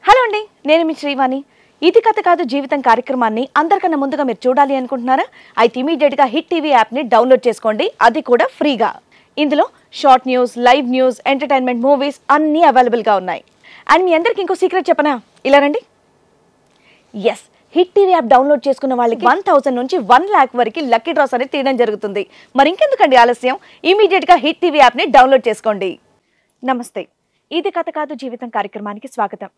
Hello అండి, నేను మీ శ్రీవాణి. ఇది కథ కాదు జీవితం కార్యక్రమాన్ని అందరికన్నా ముందుగా మీరు చూడాలి అనుకుంటున్నారా? అయితే ఇమీడియట్ గా హిట్ టీవీ యాప్ ని డౌన్లోడ్ చేసుకోండి, అది కూడా ఫ్రీగా. ఇందులో short news, live news, entertainment, movies అన్నీ అవైలబుల్ గా ఉన్నాయి. అండ్ మీ అందరికి ఇంకో సీక్రెట్ చెప్పనా? ఇలా రండి. Yes, Hit TV app download చేసుకున్న వాళ్ళకి 1000 నుంచి 1 lakh వరకు లక్కీ డ్రాస్ అనేది తీయడం జరుగుతుంది. మరి ఇంకెందుకండి ఆలస్యం, ఇమీడియట్ గా హిట్ టీవీ యాప్ ని డౌన్లోడ్ చేసుకోండి. నమస్తే, ఇది కథ కాదు జీవితం కార్యక్రమానికి స్వాగతం.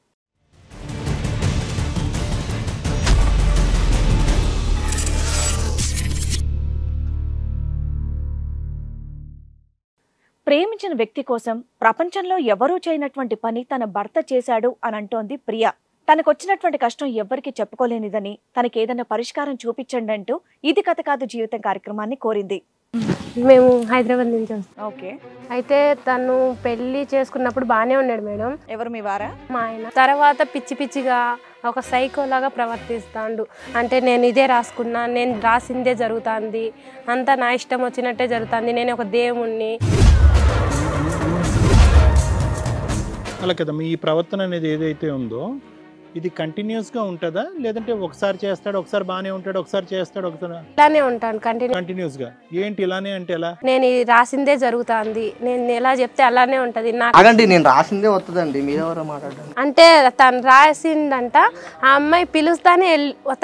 ప్రేమించిన వ్యక్తి కోసం ప్రపంచంలో ఎవరూ చేయనటువంటి పని తన భర్త చేశాడు అని అంటోంది ప్రియ. తనకొచ్చినటువంటి కష్టం ఎవ్వరికి చెప్పుకోలేనిదని, తనకి ఏదైనా పరిష్కారం చూపించండి అంటూ ఇది కథ కాదు జీవితం కార్యక్రమాన్ని కోరింది. మేము హైదరాబాద్ నుంచి వస్తాం. ఓకే, అయితే తను పెళ్లి చేసుకున్నప్పుడు బాగానే ఉన్నాడు మేడం. ఎవరు మీ వారా? మా ఆయన. తర్వాత పిచ్చి పిచ్చిగా ఒక సైకోలాగా ప్రవర్తిస్తాడు. అంటే నేను ఇదే రాసుకున్నా, నేను రాసిందే జరుగుతుంది, అంతా నా ఇష్టం వచ్చినట్టే జరుగుతుంది, నేను ఒక దేవుణ్ణి. అలా కదమ్మా, ఈ ప్రవర్తన అనేది ఏదైతే ఉందో ఇది కంటిన్యూస్గా ఉంటుందా, లేదంటే ఒకసారి చేస్తాడు, ఒకసారి బాగానే ఉంటాడు, ఒకసారి చేస్తాడు, ఒకసారి ఇలానే ఉంటాను కంటిన్యూస్గా? ఏంటి ఇలానే అంటే ఎలా? నేను ఇది రాసిందే జరుగుతుంది, నేను ఎలా చెప్తే అలానే ఉంటది. అగండి, నేను రాసిందే వస్తుందండి, మీరెవరో మాట్లాడండి. అంటే తను రాసిందంట, ఆ అమ్మాయి పిలుస్తానే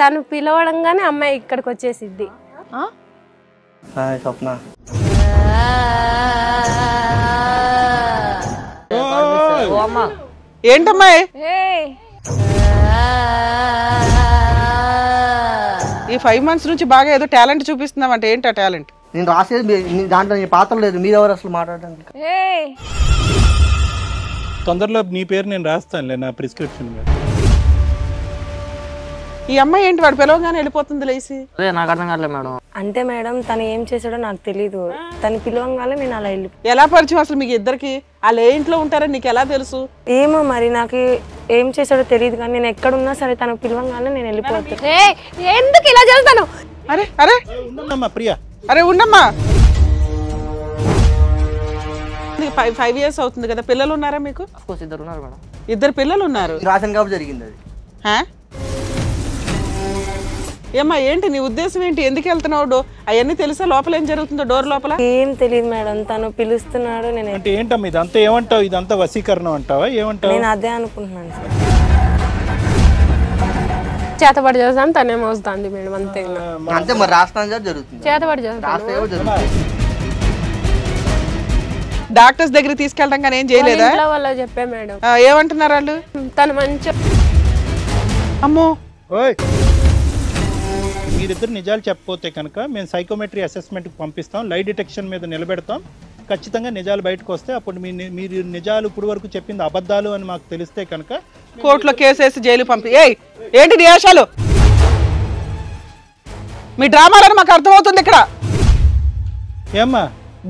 తను పిలవడంగానే అమ్మాయి ఇక్కడికి వచ్చేసిద్ది. స్వప్న ఏంటమ్మా ఈ 5 months నుంచి బాగా ఏదో టాలెంట్ చూపిస్తున్నావు అంటే ఏంటి ఆ టాలెంట్? నేను రాసేది దాంట్లో నీ పాత్ర లేదు, మీరెవరు అసలు మాట్లాడండి. తొందరలో నీ పేరు నేను రాస్తానులే నా ప్రిస్క్రిప్షన్ మీద. ఈ అమ్మాయి ఏంటి వాడు పిలవగానే వెళ్ళిపోతుంది లేసి? అదే నాకు అర్థం కావట్లేదు మేడం. అంటే మేడం తను ఏం చేసాడో నాకు తెలీదు, తను పిలవంగానే నేను అలా వెళ్ళి. ఎలా పరిచయం అసలు మీకు ఇద్దరికి? వాళ్ళు ఏ ఇంట్లో ఉంటారని నీకు ఎలా తెలుసు? ఏమో మరి నాకు ఏం చేసాడో తెలియదు, కానీ నేను ఎక్కడున్నా సరే తను పిలవంగానే నేను వెళ్ళిపోతాను. ఎందుకు ఇలా చేస్తాను? అరే అరే ఉండమ్మా ప్రియా, అరే ఉండమ్మా. 5 years అవుతుంది కదా, పిల్లలు ఉన్నారా మీకు? ఇద్దరు ఉన్నారు మేడం. 2 పిల్లలు ఉన్నారు. రాసిన కాబట్టి జరిగింది అది. ఏమ్మా ఏంటి నీ ఉద్దేశం ఏంటి? ఎందుకు వెళ్తున్నావు? అవన్నీ తెలుసా లోపల ఏం జరుగుతుందో? డోర్ లోపల ఏం తెలియదు మేడం, తను పిలుస్తున్నాడు. నేను అంటే ఏంటమ్మా ఇదంతా ఏమంటావు? ఇదంతా వశీకరణం అంటావా? ఏమంటావు? నేను అదే అనుకుంటున్నాను సార్. చేతబడి చేస్తాను, తనేమో వస్తుంది మేడం, అంతే. అంతే మరి, రాసిన జరుగుతుంది, చేతబడి చేస్తాను. రాస్తే జరుగుతుంది. డాక్టర్స్ దగ్గర తీసుకెళ్ళడం కానీ ఏం చేయలేదా? వాళ్ళు చెప్పే మేడం. ఏమంటున్నారు వాళ్ళు? తను మంచి. అమ్మో, ఓయ్, మీరిద్దరు నిజాలు చెప్పకపోతే కనుక మేము సైకోమెట్రీ అసెస్మెంట్కి పంపిస్తాం, లై డిటెక్షన్ మీద నిలబెడతాం. ఖచ్చితంగా నిజాలు బయటకు వస్తే అప్పుడు మీరు నిజాలు ఇప్పుడు వరకు చెప్పింది అబద్ధాలు అని మాకు తెలిస్తే కనుక కోర్టులో కేసు వేసి జైలు పంపి. ఏంటి నియాషాలు? మీ డ్రామాలని మాకు అర్థమవుతుంది. ఇక్కడ ఏమ్మా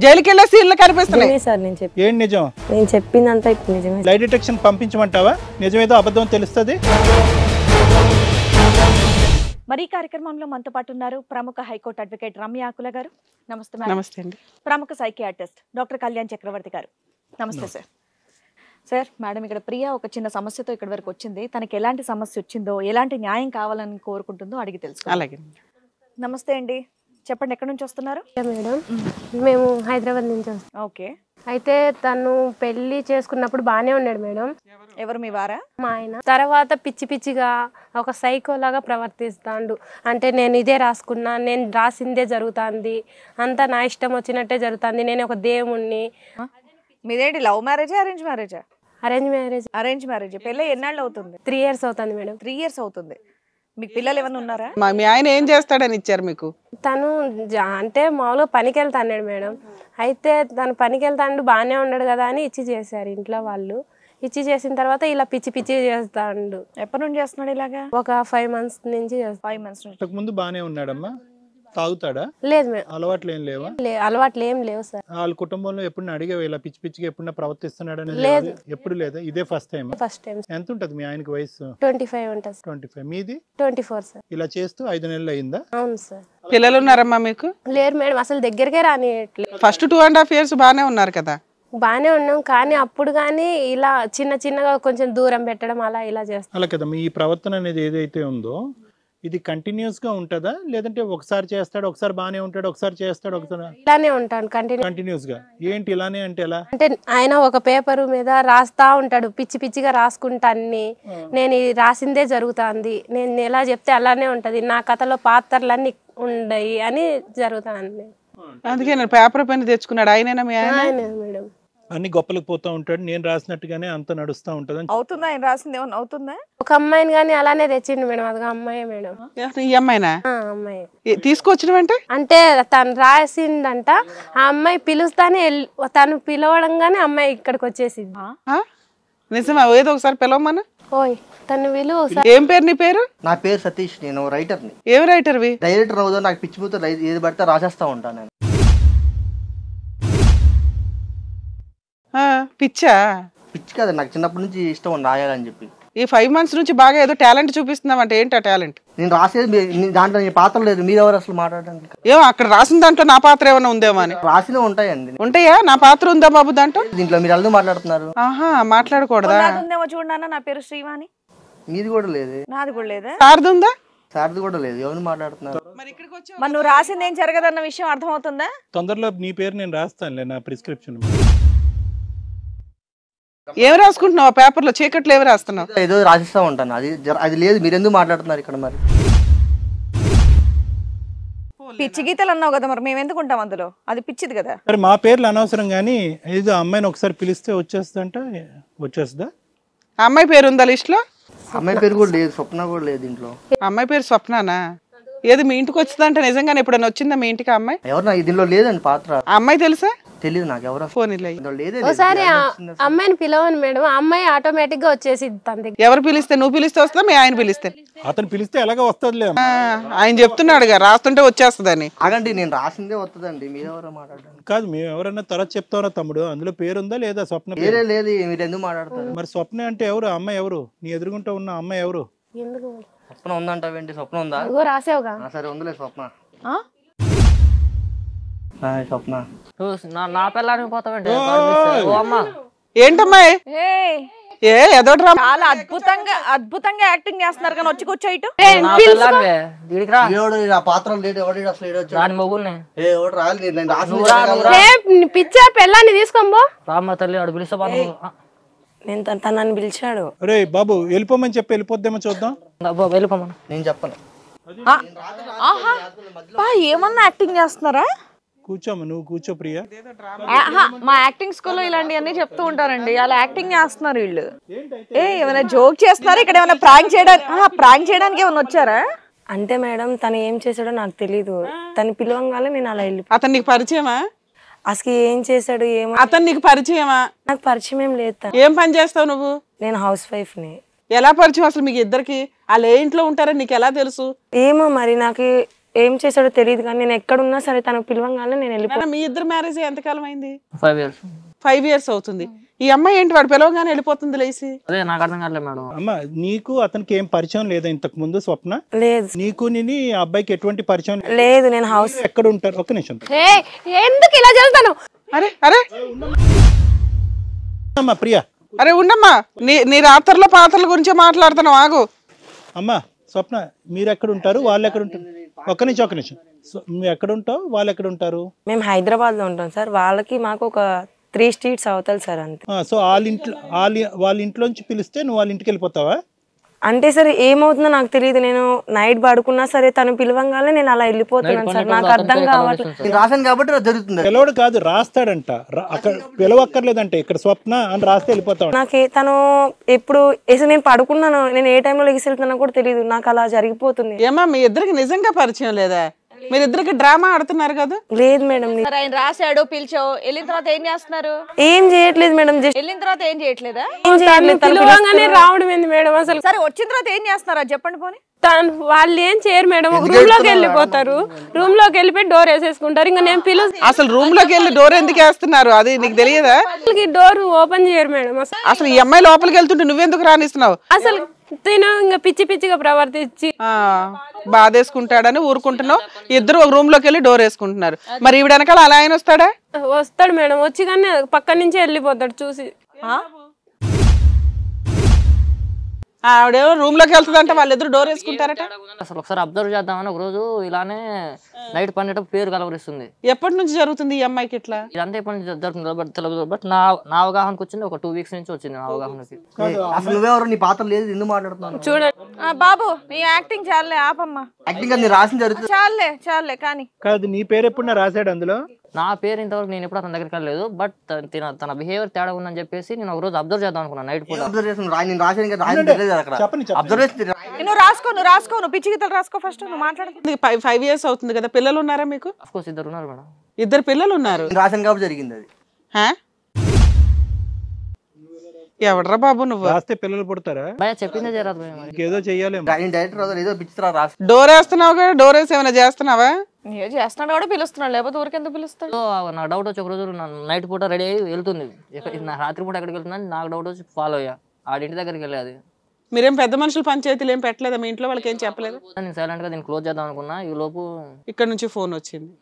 జైలుకి వెళ్ళే సీన్లు కనిపిస్తున్నాయి సార్ నేను చెప్పి ఏం నిజం? నేను చెప్పిందంతా ఇప్పుడు నిజమే. లై డిటెక్షన్ పంపించమంటావా? నిజమేదో అబద్ధం తెలుస్తుంది. మరి ఈ కార్యక్రమంలో మనతో పాటు ఉన్నారు ప్రముఖ హైకోర్టు అడ్వకేట్ రమ్య ఆకుల గారు. నమస్తే మేడం. నమస్తే అండి. ప్రముఖ సైకియాట్రిస్ట్ డాక్టర్ కళ్యాణ్ చక్రవర్తి గారు. నమస్తే సార్. సార్, మేడం ఇక్కడ ప్రియ ఒక చిన్న సమస్యతో ఇక్కడ వరకు వచ్చింది. తనకి ఎలాంటి సమస్య వచ్చిందో, ఎలాంటి న్యాయం కావాలని కోరుకుంటుందో అడిగి తెలుసు. అలాగే. నమస్తే అండి, చెప్పండి, ఎక్కడి నుంచి వస్తున్నారు? మేడం మేము హైదరాబాద్ నుంచి వస్తాం. ఓకే, అయితే తను పెళ్లి చేసుకున్నప్పుడు బాగానే ఉన్నాడు మేడం. ఎవరు మీ వారా? మా ఆయన. తర్వాత పిచ్చి పిచ్చిగా ఒక సైకోలాగా ప్రవర్తిస్తాడు. అంటే నేను ఇదే రాసుకున్నా, నేను రాసిందే జరుగుతుంది, అంతా నా ఇష్టం వచ్చినట్టే జరుగుతుంది, నేను ఒక దేవుణ్ణి. మీదేంటి లవ్ మ్యారేజా, అరేంజ్ మ్యారేజా? Arrange marriage. Arrange marriage. పెళ్ళి ఎన్నాళ్ళు అవుతుంది? 3 years అవుతుంది మేడం. 3 years అవుతుంది. మీకు పిల్లలు ఏమైనా ఉన్నారా? మీ ఆయన ఏం చేస్తాడని ఇచ్చారు మీకు? తను అంటే మామూలుగా పనికి వెళ్తాడు మేడం. అయితే తను పనికి వెళ్తాడు, బాగానే ఉన్నాడు కదా అని ఇచ్చి చేశారు ఇంట్లో వాళ్ళు. ఇచ్చి చేసిన తర్వాత ఇలా పిచ్చి పిచ్చి చేస్తాడు. ఎప్పటి నుండి చేస్తున్నాడు ఇలాగా? ఒక 5 months నుంచి చేస్తాడు. 5 months నుంచి. ఇంతకు ముందు బాగానే ఉన్నాడమ్మా. తాగుతాడా? లేదు మేడం, అలవాట్లు ఏం లేవా? అలవాట్లు ఏం లేవు సార్. వాళ్ళ కుటుంబంలో ఎప్పుడు అడిగే ఇలా పిచ్చి పిచ్చిగా ఎప్పుడన్నా ప్రవర్తిస్తున్నాడని? లేదు, ఎప్పుడు లేదా? ఇదే ఫస్ట్ టైం? First time. ఎంత ఉంటది మీ ఆయనకి వయసు? 25 ఉంటుంది. 25. మీది 24 సార్. ఇలా చేస్తూ 5 నెలలు అయిందా? అవును సార్. పిల్లలు ఉన్నారమ్మా మీకు? లేరు మేడం, అసలు దగ్గరకే రానియట్లేదు. ఫస్ట్ 2.5 years బాగానే ఉన్నారు కదా? బాగానే ఉన్నాం, కానీ అప్పుడు కానీ ఇలా చిన్నగా కొంచెం దూరం పెట్టడం అలా ఇలా చేస్తాం. అలా కదా, మీ ప్రవర్తన అనేది ఏదైతే ఉందో ఇది కంటిన్యూస్ గా ఉంటుందా, లేదంటే ఒకసారి చేస్తాడు ఒకసారి బాగానే ఉంటాడు ఒకసారి చేస్తాడు ఒకసారి ఇలానే ఉంటాను కంటిన్యూస్ గా? ఏంటి ఇలానే అంటే ఎలా? అంటే ఆయన ఒక పేపర్ మీద రాస్తా ఉంటాడు, పిచ్చిగా రాసుకుంటా అన్ని. నేను ఇది రాసిందే జరుగుతుంది, నేను ఎలా చెప్తే అలానే ఉంటది, నా కథలో పాత్రలన్నీ ఉండయి అని జరుగుతాను. అందుకే నేను పేపర్ పెన్ తెచ్చుకున్నాడు ఆయనేనా మీ ఆయన? మేడం అన్ని గొప్పలకు పోతా ఉంటాడు, నేను రాసినట్టుగానే అంత నడుస్తూ ఉంటుంది. అవుతుందా? ఆయన రాసింది ఏమన్నా అవుతుందా? ఒక అమ్మాయిని కానీ అలానే తెచ్చిండు మేడం, అదిగా అమ్మాయే మేడం. ఈ అమ్మాయినా? అమ్మాయి తీసుకొచ్చినవంటే అంటే తను రాసిందంట, ఆ అమ్మాయి పిలుస్తానే తను పిలవడంగానే అమ్మాయి ఇక్కడికి వచ్చేసింది. నిజమా? ఏదో ఒకసారి పిలవమన్నా. ఓయ్ తను విలువ. ఏం పేరు నీ పేరు? నా పేరు సతీష్, నేను రైటర్ని. ఏం రైటర్వి? డైరెక్టర్ అవుదో నాకు పిచ్చి పూత ఏది పడితే రాసేస్తా ఉంటాను నేను. పిచ్చా? పిచ్చి కాదు, నాకు చిన్నప్పటి నుంచి ఇష్టం రాయాలని చెప్పి. ఈ 5 months నుంచి బాగా ఏదో టాలెంట్ చూపిస్తున్నావు అంటే ఏంటి ఆ టాలెంట్? నేను రాసేది దాంట్లో నీ పాత్ర లేదు, మీరు ఎవరు అసలు మాట్లాడడానికి? ఏమో అక్కడ రాసిన దాంట్లో నా పాత్ర ఏమైనా ఉందేమో అని. రాసినే ఉంటాయండి. ఉంటాయా? నా పాత్ర ఉందా బాబు దాంట్లో? దీంట్లో మీరు ఎలా మాట్లాడుతున్నారు? ఆహా, మాట్లాడకూడదా? ఉందేమో చూడన్నా, నా పేరు శ్రీవాణి. మీది కూడా లేదు. నాది కూడా లేదా? సార్ది ఉందా? సార్ది కూడా లేదు. ఎవరు మాట్లాడుతున్నారు? మరి నువ్వు రాసింది ఏం జరగదన్న విషయం అర్థమవుతుందా? తొందరలో నీ పేరు నేను రాస్తానులే నా ప్రిస్క్రిప్షన్. ఏం రాసుకుంటున్నావు ఆ పేపర్ లో? చీకట్లు ఏమి రాస్తున్నావు? ఏదో రాసిస్తా ఉంటాను, అది లేదు. మీరు ఎందుకు మాట్లాడుతున్నారు ఇక్కడ? మరి పిచ్చి గీతలు అన్నావు కదా, మరి మేము ఎందుకు ఉంటాం అందులో? అది పిచ్చిది కదా. మరి మా పేర్లు అనవసరం కానీ ఏదో అమ్మాయిని ఒకసారి పిలిస్తే వచ్చేస్తుందంట, వచ్చేస్తుందా? అమ్మాయి పేరు ఉందా లిస్ట్ లో? అమ్మాయి పేరు కూడా లేదు, స్వప్న కూడా లేదు ఇంట్లో. అమ్మాయి పేరు స్వప్నానా? ఏది మీ ఇంటికి వచ్చిందంటే నిజంగానే ఎప్పుడైనా వచ్చిందా మీ ఇంటికి అమ్మాయి? ఎవరు నాకు దీనిలో లేదండి పాత్ర. ఆ అమ్మాయి తెలుసా? తెలియదు నాకు ఎవరు. ఫోన్ ఒకసారి అమ్మాయిని పిలవను మేడం, ఆ అమ్మాయి ఆటోమేటిక్ గా వచ్చేసింది తన దగ్గర. ఎవరు పిలిస్తే? నువ్వు పిలిస్తే వస్తుందా మీ ఆయన పిలిస్తే? అతను పిలిస్తే ఎలాగో వస్తుందిలే. ఆయన చెప్తున్నాడుగా రాస్తుంటే వచ్చేస్తుందని. ఆగండి, నేను రాసిందే వస్తుందండి, మీరెవరో మాట్లాడండి. కాదు, మేము ఎవరన్నా తర్వాత చెప్తారా తమ్ముడు? అందులో పేరుందా లేదా? స్వప్న వేరే లేదు, మీరు ఎందుకు మాట్లాడతారు? మరి స్వప్న అంటే ఎవరు? అమ్మాయి ఎవరు? నీ ఎదురుగుంటా ఉన్న అమ్మాయి ఎవరు? ఎందుకు స్వప్న ఉందంటావేంటి? స్వప్న ఉందా? రాసావుగా. సరే ఉందిలే స్వప్న. స్వప్న నా పిల్లానికి పోతావండి. ఏంటమ్మా ఏ ఎదోట్రా? చాలా అద్భుతంగా యాక్టింగ్ చేస్తున్నారు కానీ వచ్చి కూర్చో ఇటు. ఆ పాత్ర లేడు. ఎవడు అసలు దాని మొగుల్ని ఎవడు రాలి? నేను రాసి పిచ్చా పెళ్ళాన్ని తీసుకోబో రామ్మ తల్లి అడు పిలిస్తే నేను తనని పిలిచాడు. రే బాబు వెళ్ళిపోమని చెప్పి వెళ్ళిపోద్దేమో చూద్దాం. వెళ్ళిపోమను. నేను చెప్పను. ఏమన్నా యాక్టింగ్ చేస్తున్నారా? కూర్చోమ్మ, నువ్వు కూర్చో ప్రియా. మా యాక్టింగ్ స్కూల్లో ఇలాంటివన్నీ చెప్తూ ఉంటారండి. అలా యాక్టింగ్ చేస్తున్నారు వీళ్ళు. ఏమైనా జోక్ చేస్తున్నారు ఇక్కడ? ఏమైనా ప్రాంక్ చేయడానికి ఏమైనా వచ్చారా? అంటే మేడం తను ఏం చేశాడో నాకు తెలీదు. తను పిలవంగానే నేను అలా వెళ్ళి. అతను నీకు పరిచయమా? అసలు ఏం చేశాడు ఏమో. అతను నీకు పరిచయమా? నాకు పరిచయం ఏం లేదు. ఏం పని చేస్తావు నువ్వు? నేను హౌస్ వైఫ్ ని. ఎలా పరిచయం అసలు మీకు ఇద్దరికి? వాళ్ళు ఏ ఇంట్లో ఉంటారని నీకు ఎలా తెలుసు? ఏమో మరి నాకు ఏం చేశాడో తెలియదు, కానీ నేను ఎక్కడున్నా సరే తను పిలవంగానే నేను వెళ్ళిపోయాను. మీ ఇద్దరు మ్యారేజ్ ఎంతకాలం అయింది? 5 years. 5 years అవుతుంది. ఈ అమ్మాయి ఏంటి వాడు పిలవగానే వెళ్ళిపోతుంది లేచి? అదే నాకు అర్థం కావట్లేదు మేడం. అమ్మ, నీకు అతనికి ఏం పరిచయం లేదా ఇంతకు ముందు? స్వప్న లేదు. నీకు నీ అబ్బాయికి ఎటువంటి పరిచయం లేదు. నేను హౌస్ ఎక్కడ ఉంటారు? ఒక్క నిమిషం. ఎందుకు ఇలా చేస్తాను? అరే అరే అమ్మా ప్రియా, అరే ఉండమ్మా, నీ రాత్రుల పాత్రల గురించి మాట్లాడుతున్నావు, ఆగు. అమ్మా స్వప్న, మీరు ఎక్కడ ఉంటారు? వాళ్ళు ఎక్కడ ఉంటారు? ఒక్క నిమిషం. నువ్వు ఎక్కడ ఉంటావు? వాళ్ళు ఎక్కడ ఉంటారు? మేము హైదరాబాద్ లో ఉంటాం సార్. వాళ్ళకి మాకు ఒక 3 streets అవతల సార్ అంతే. సో వాళ్ళ ఇంట్లోంచి పిలిస్తే నువ్వు వాళ్ళ ఇంటికి వెళ్ళిపోతావా? అంటే సరే ఏమవుతుందో నాకు తెలియదు. నేను నైట్ పడుకున్నా సరే తను పిలవంగానే నేను అలా వెళ్ళిపోతున్నాను సార్. నాకు అర్థం కావట్లేదు. నేను రాశాను కాబట్టి జరుగుతుంది. పిలవడు కాదు, రాస్తాడంట. అక్కడ పిలవక్కర్లేదంటే ఇక్కడ స్వప్న అని రాస్తే వెళ్ళిపోతావు. నాకు తను ఎప్పుడు నేను పడుకున్నాను, నేను ఏ టైంలో లెగిసి వెళ్తున్నా కూడా తెలియదు. నాకు అలా జరిగిపోతుంది. ఏమా మీ ఇద్దరికి నిజంగా పరిచయం లేదా? మీరిద్దరికి డ్రామా ఆడుతున్నారు కదా? లేదు మేడం. ఆయన రాశాడు, పిలిచావు, వెళ్ళిన తర్వాత ఏం చేస్తున్నారు? ఏం చేయట్లేదు మేడం. జస్ట్ వెళ్ళిన తర్వాత ఏం చేయట్లేదా? ఏం చేయట్లేదు. పిలవంగానే రావడం ఏంది మేడం? అసలు సరే వచ్చిన తర్వాత ఏం చేస్తున్నారా చెప్పండి పోనీ. వాళ్ళు ఏం చేయరు మేడం, ఒక రూమ్ లోకి వెళ్ళిపోతారు. రూమ్ లోకి వెళ్ళిపోయి డోర్ వేసేసుకుంటారు. ఇంకా నేను అసలు రూమ్ లోకి వెళ్ళి డోర్ ఎందుకు వేస్తున్నారు అది నీకు తెలియదా? డోర్ ఓపెన్ చేయరు మేడం. అసలు ఈ అమ్మాయి లోపలికి వెళ్తుంటే నువ్వెందుకు రానిస్తున్నావు? అసలు తిను ఇంకా పిచ్చి పిచ్చిగా ప్రవర్తించి బాధేసుకుంటాడని ఊరుకుంటున్నావు. ఇద్దరు ఒక రూమ్ లోకి వెళ్ళి డోర్ వేసుకుంటున్నారు. మరి ఈవిడ వెనకాల అలా ఆయన వస్తాడా? వస్తాడు మేడం, వచ్చి కానీ పక్క నుంచే వెళ్ళిపోతాడు చూసి. ఆవిడేమో రూమ్ లోకి వెళ్తుందంటే వాళ్ళిద్దరు డోర్ వేసుకుంటారట. అసలు ఒకసారి అబ్జర్వ్ చేద్దామని ఒక రోజు ఇలానే నైట్ పన్నెటప్పుడు పేరు కలవరిస్తుంది. ఎప్పటి నుంచి జరుగుతుంది ఈ అమ్మాయికి ఇట్లా? ఇదంతా ఎప్పటి నుంచి జరుగుతుంది బట్ తెలియదు. బట్ నా అవగాహనకు వచ్చింది ఒక 2 weeks నుంచి వచ్చింది నా అవగాహనకి. అసలు నువ్వెవరు? నీ పాత్ర లేదు, ఎందుకు మాట్లాడుతున్నావు? చూడండి బాబు నీ యాక్టింగ్ చాలే ఆపమ్మా. యాక్టింగ్ అది రాసిన జరుగుతుంది. చాలే కానీ కాదు, నీ పేరు ఎప్పుడన్నా రాశాడు అందులో? నా పేరు ఇంతవరకు నేను ఎప్పుడు అతని దగ్గరికి వెళ్ళలేదు. బట్ తన బిహేవియర్ తేడా ఉందని చెప్పేసి నేను ఒక రోజు అబ్జర్వ్ చేద్దాం అనుకున్నాను నైట్ పూట. అబ్జర్వేషన్ నేను రాశాను కదా, రాసిన తెలియదు అక్కడ. అబ్జర్వేషన్ నువ్వు రాసుకో నువ్వు పిచ్చి గీతలు రాసుకో ఫస్ట్. నువ్వు మాట్లాడు. 5 years అవుతుంది కదా. పిల్లలు ఉన్నారా మీకు? ఆఫ్ కోర్స్ 2 ఉన్నారు మేడం. 2 పిల్లలు ఉన్నారు. రాశాను కాబట్టి జరిగింది అది. ఎవడ్రా బాబు నువ్వు? రాస్తే పిల్లలు పుడతారా? భయ చెప్పిందే జరగదు భయ మరి. ఏదో చెయ్యాలేమో. డైరెక్టర్ ఏదో పిచ్చిరా రాసి డోర్ వేస్తున్నావు కదా, డోర్ వేసి ఏమైనా చేస్తున్నావా? ఏ చేస్తున్నాడు కూడా పిలుస్తున్నాడు, లేకపోతే ఊరికెందుకు పిలుస్తాడు? సో నాకు డౌట్ వచ్చి ఒక రోజు నైట్ పూట రెడీ అయ్యి వెళ్తుంది. నా రాత్రి పూట ఎక్కడికి వెళ్తుందని నాకు డౌట్ వచ్చి ఫాలో అయ్యా. ఆడింటి దగ్గరికి వెళ్ళేది. మీరేం పెద్ద మనుషులు పంచాయతీలు ఏం పెట్టలేదా? మీ ఇంట్లో వాళ్ళకి ఏం చెప్పలేదు? నేను సైలెంట్ గా దీన్ని క్లోజ్ చేద్దాం అనుకున్నా. ఈ లోపు ఇక్కడ నుంచి ఫోన్ వచ్చింది.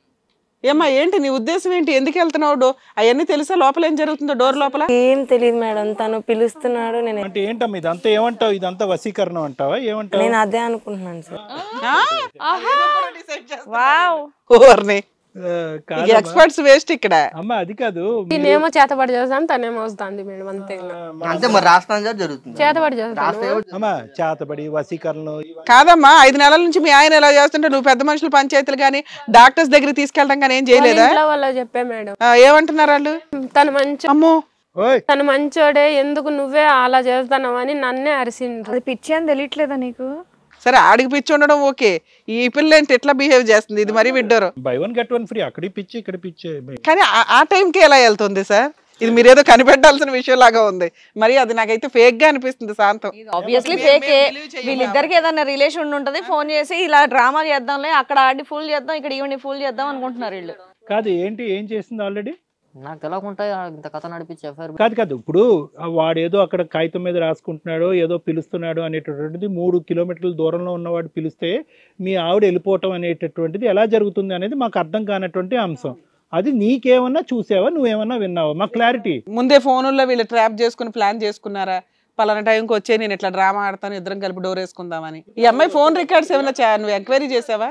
ఏమ్మా ఏంటి నీ ఉద్దేశం ఏంటి? ఎందుకు వెళ్తున్నావు? అవన్నీ తెలుసా లోపల ఏం జరుగుతుందో? డోర్ లోపల ఏం తెలియదు మేడం, తను పిలుస్తున్నాడు. నేను అంటే ఏంటమ్మా ఇదంతా? ఏమంటావు? ఇదంతా వశీకరణం అంటావా? ఏమంటావు? నేను అదే అనుకుంటున్నాను సార్. ఎక్స్పర్ట్స్ వేస్ట్ ఇక్కడ. అమ్మా అది కాదు, నేనేమో చేతబడి చేస్తాను, తనేమో వస్తుంది మేడం. అంతే అంతే మరి రాష్ట్రం జరుగుతుంది. చేతబడి చేస్తాను. అమ్మా చేతబడి వశీకరణం కాదమ్మా. 5 నెలల నుంచి మీ ఆయన ఎలా చేస్తుంటే నువ్వు పెద్ద మనుషులు పంచాయతీలు కానీ డాక్టర్స్ దగ్గర తీసుకెళ్ళడం కానీ ఏం చేయలేదా? వాళ్ళ చెప్పే మేడం. ఏమంటున్నారు వాళ్ళు? అమ్మో తను మంచోడే, ఎందుకు నువ్వే అలా చేస్తున్నావు అని నన్నే అరిసిండ్రు. అది పిచ్చి అని తెలియట్లేదా నీకు? సరే ఆడికి పిచ్చి ఉండడం ఓకే, ఈ పిల్ల ఏంటి ఎట్లా బిహేవ్ చేస్తుంది? ఇది మరీ విడ్డోరు. By 1 get 1 free. అక్కడి పిచ్చి ఇక్కడ పిచ్చి. కానీ ఆ టైంకి ఎలా వెళ్తుంది సార్? ఇది మీరు ఏదో కనిపెట్టాల్సిన విషయం లాగా ఉంది. మరి అది నాకైతే ఫేక్ గా అనిపిస్తుంది. శాంతం ఆబ్వియస్లీ ఫేకే. వీళ్ళిద్దరికి ఏదైనా రిలేషన్ ఉంటది, ఫోన్ చేసి ఇలా డ్రామా చేద్దాంలే, అక్కడ ఆడి ఫుల్ చేద్దాం, ఇక్కడ ఈవెన్ ఫుల్ చేద్దాం అనుకుంటున్నారు వీళ్ళు. కాదు ఏంటి, ఏం చేసింది ఆల్రెడీ? నాకు తెలియకుండా ఇంత కథ నడిపించి ఎఫ్ఐఆర్. కాదు ఇప్పుడు వాడేదో అక్కడ కాగితం మీద రాసుకుంటున్నాడో ఏదో పిలుస్తున్నాడు అనేటటువంటిది 3 kilometerల దూరంలో ఉన్నవాడు పిలిస్తే మీ ఆవిడ వెళ్ళిపోవటం అనేటటువంటిది ఎలా జరుగుతుంది అనేది మాకు అర్థం కానటువంటి అంశం. అది నీకేమన్నా చూసావా, నువ్వేమన్నా విన్నావా? మా క్లారిటీ. ముందే ఫోనుల్లో వీళ్ళు ట్రాప్ చేసుకుని ప్లాన్ చేసుకున్నారా? పలానా టైంకి వచ్చే నేను ఇట్లా డ్రామా ఆడతాను, ఇద్దరం కలిపి డోర్ వేసుకుందామని. ఈ అమ్మాయి ఫోన్ రికార్డ్స్ ఏమైనా నువ్వు ఎంక్వైరీ చేసావా?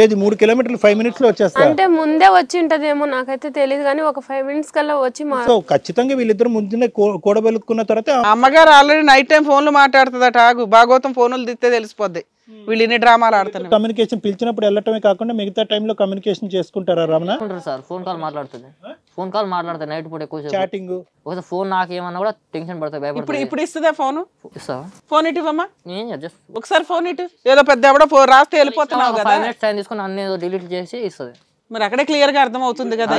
ఏది 3 kilometerలు 5 minutes లో వచ్చేస్తా? అంటే ముందే వచ్చి ఉంటదేమో, నాకైతే తెలియదు కానీ ఒక 5 minutes కల్లా వచ్చి సో ఖచ్చితంగా వీళ్ళిద్దరు ముందునే కూడబెలుక్కున్న తర్వాత అమ్మగారు ఆల్రెడీ నైట్ టైం ఫోన్లు మాట్లాడుతుందట. ఆగు, భాగవతం ఫోన్లు దిస్తే తెలిసిపోద్ది వీళ్ళు ఇన్ని డ్రామాలు ఆడుతున్నారు. కమ్యూనికేషన్ పిలిచినప్పుడు వెళ్ళటమే కాకుండా మిగతా టైంలో కమ్యూనికేషన్ చేసుకుంటారా రమణ? సార్ ఫోన్ కాల్ మాట్లాడుతుంది. ఫోన్ కాల్ మాట్లాడుతుంది నైట్ పూట ఎక్కువ చాటింగ్. ఒకసారి ఫోన్ నాకు ఏమన్నా కూడా టెన్షన్ పడతాయి, భయపడతాయి. ఇప్పుడు ఇస్తుందా ఫోన్? ఇస్తావా? ఫోన్ ఇటువమ్మా. జస్ట్ ఒకసారి ఫోన్ ఇటు. ఏదో పెద్ద ఎవడో రాస్తే వెళ్ళిపోతున్నావు కదా. 5 minutes టైం తీసుకుని అన్ని ఏదో డిలీట్ చేసి ఇస్తుంది. మరి అక్కడే క్లియర్ గా అర్థం అవుతుంది కదా.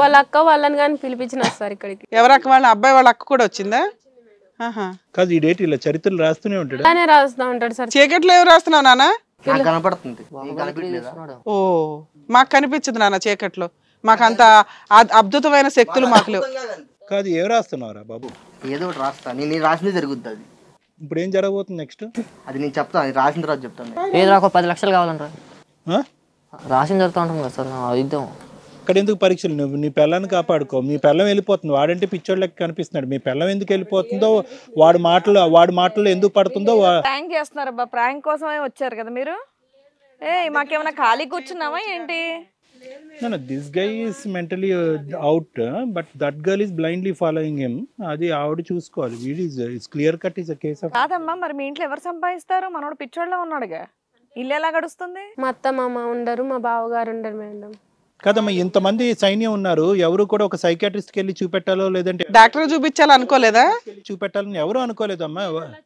వాళ్ళ అక్క వాళ్ళని కానీ పిలిపించిన సార్ ఇక్కడికి. ఎవరక్క వాళ్ళ అబ్బాయి వాళ్ళ అక్క కూడా వచ్చిందా? కాదు ఈ డేట్ ఇలా చరిత్రలు రాస్తూనే ఉంటాడు. రాస్తా ఉంటాడు సార్. చీకట్లో ఏం రాస్తున్నావు నాన్న? నాకు కనపడుతుంది. ఓ మాకు కనిపించదు నాన్న చీకట్లో. మాకు అంత అద్భుతమైన శక్తులు మాకు లేవు. కాదు ఏం రాస్తున్నావురా బాబు? ఏదో ఒకటి రాస్తా. నేను రాసిందే జరుగుతుంది. అది ఇప్పుడు ఏం జరగబోతుంది నెక్స్ట్? అది నేను చెప్తాను, రాసిన తర్వాత చెప్తాను. ఏది నాకు 10 లక్షలు కావాలంటారా? రాసింది జరుగుతూ ఉంటుంది కదా సార్, ఇద్దాం. ఇక్కడ ఎందుకు పరీక్షలు? నువ్వు నీ పిల్లని కాపాడుకో. మీ పిల్లం వెళ్ళిపోతుంది, వాడంటే పిచ్చోళ్ళకి కనిపిస్తున్నాడు. మీ పిల్లం ఎందుకు వెళ్ళిపోతుందో, వాడి మాటలు ఎందుకు పడుతుందో. ప్రాంక్ చేస్తున్నారు అబ్బా, ప్రాంక్ కోసమే వచ్చారు కదా మీరు. మాకేమైనా ఖాళీ కూర్చున్నావా ఏంటి? This guy is mentally out but that girl is blindly following him. అది ఆవిడ చూసుకోవాలి. వీడి is clear cut is a case of. కాదమ్మా, మరి మీ ఇంట్లో ఎవరు సంపాదిస్తారు? మనోడు పిచ్చోళ్ళ ఉన్నాడుగా, ఇల్లు ఎలా గడుస్తుంది? మా అత్త మామ ఉండరు, మా బావగారు ఉండరు మేడం. కదమ్మా, ఇంతమంది సైన్యం ఉన్నారు, ఎవరు కూడా ఒక సైకాట్రిస్ట్ కి వెళ్ళి చూపెట్టాలో లేదంటే డాక్టర్ చూపించాలి అనుకోలేదా? చూపెట్టాలని ఎవరు అనుకోలేదమ్మా.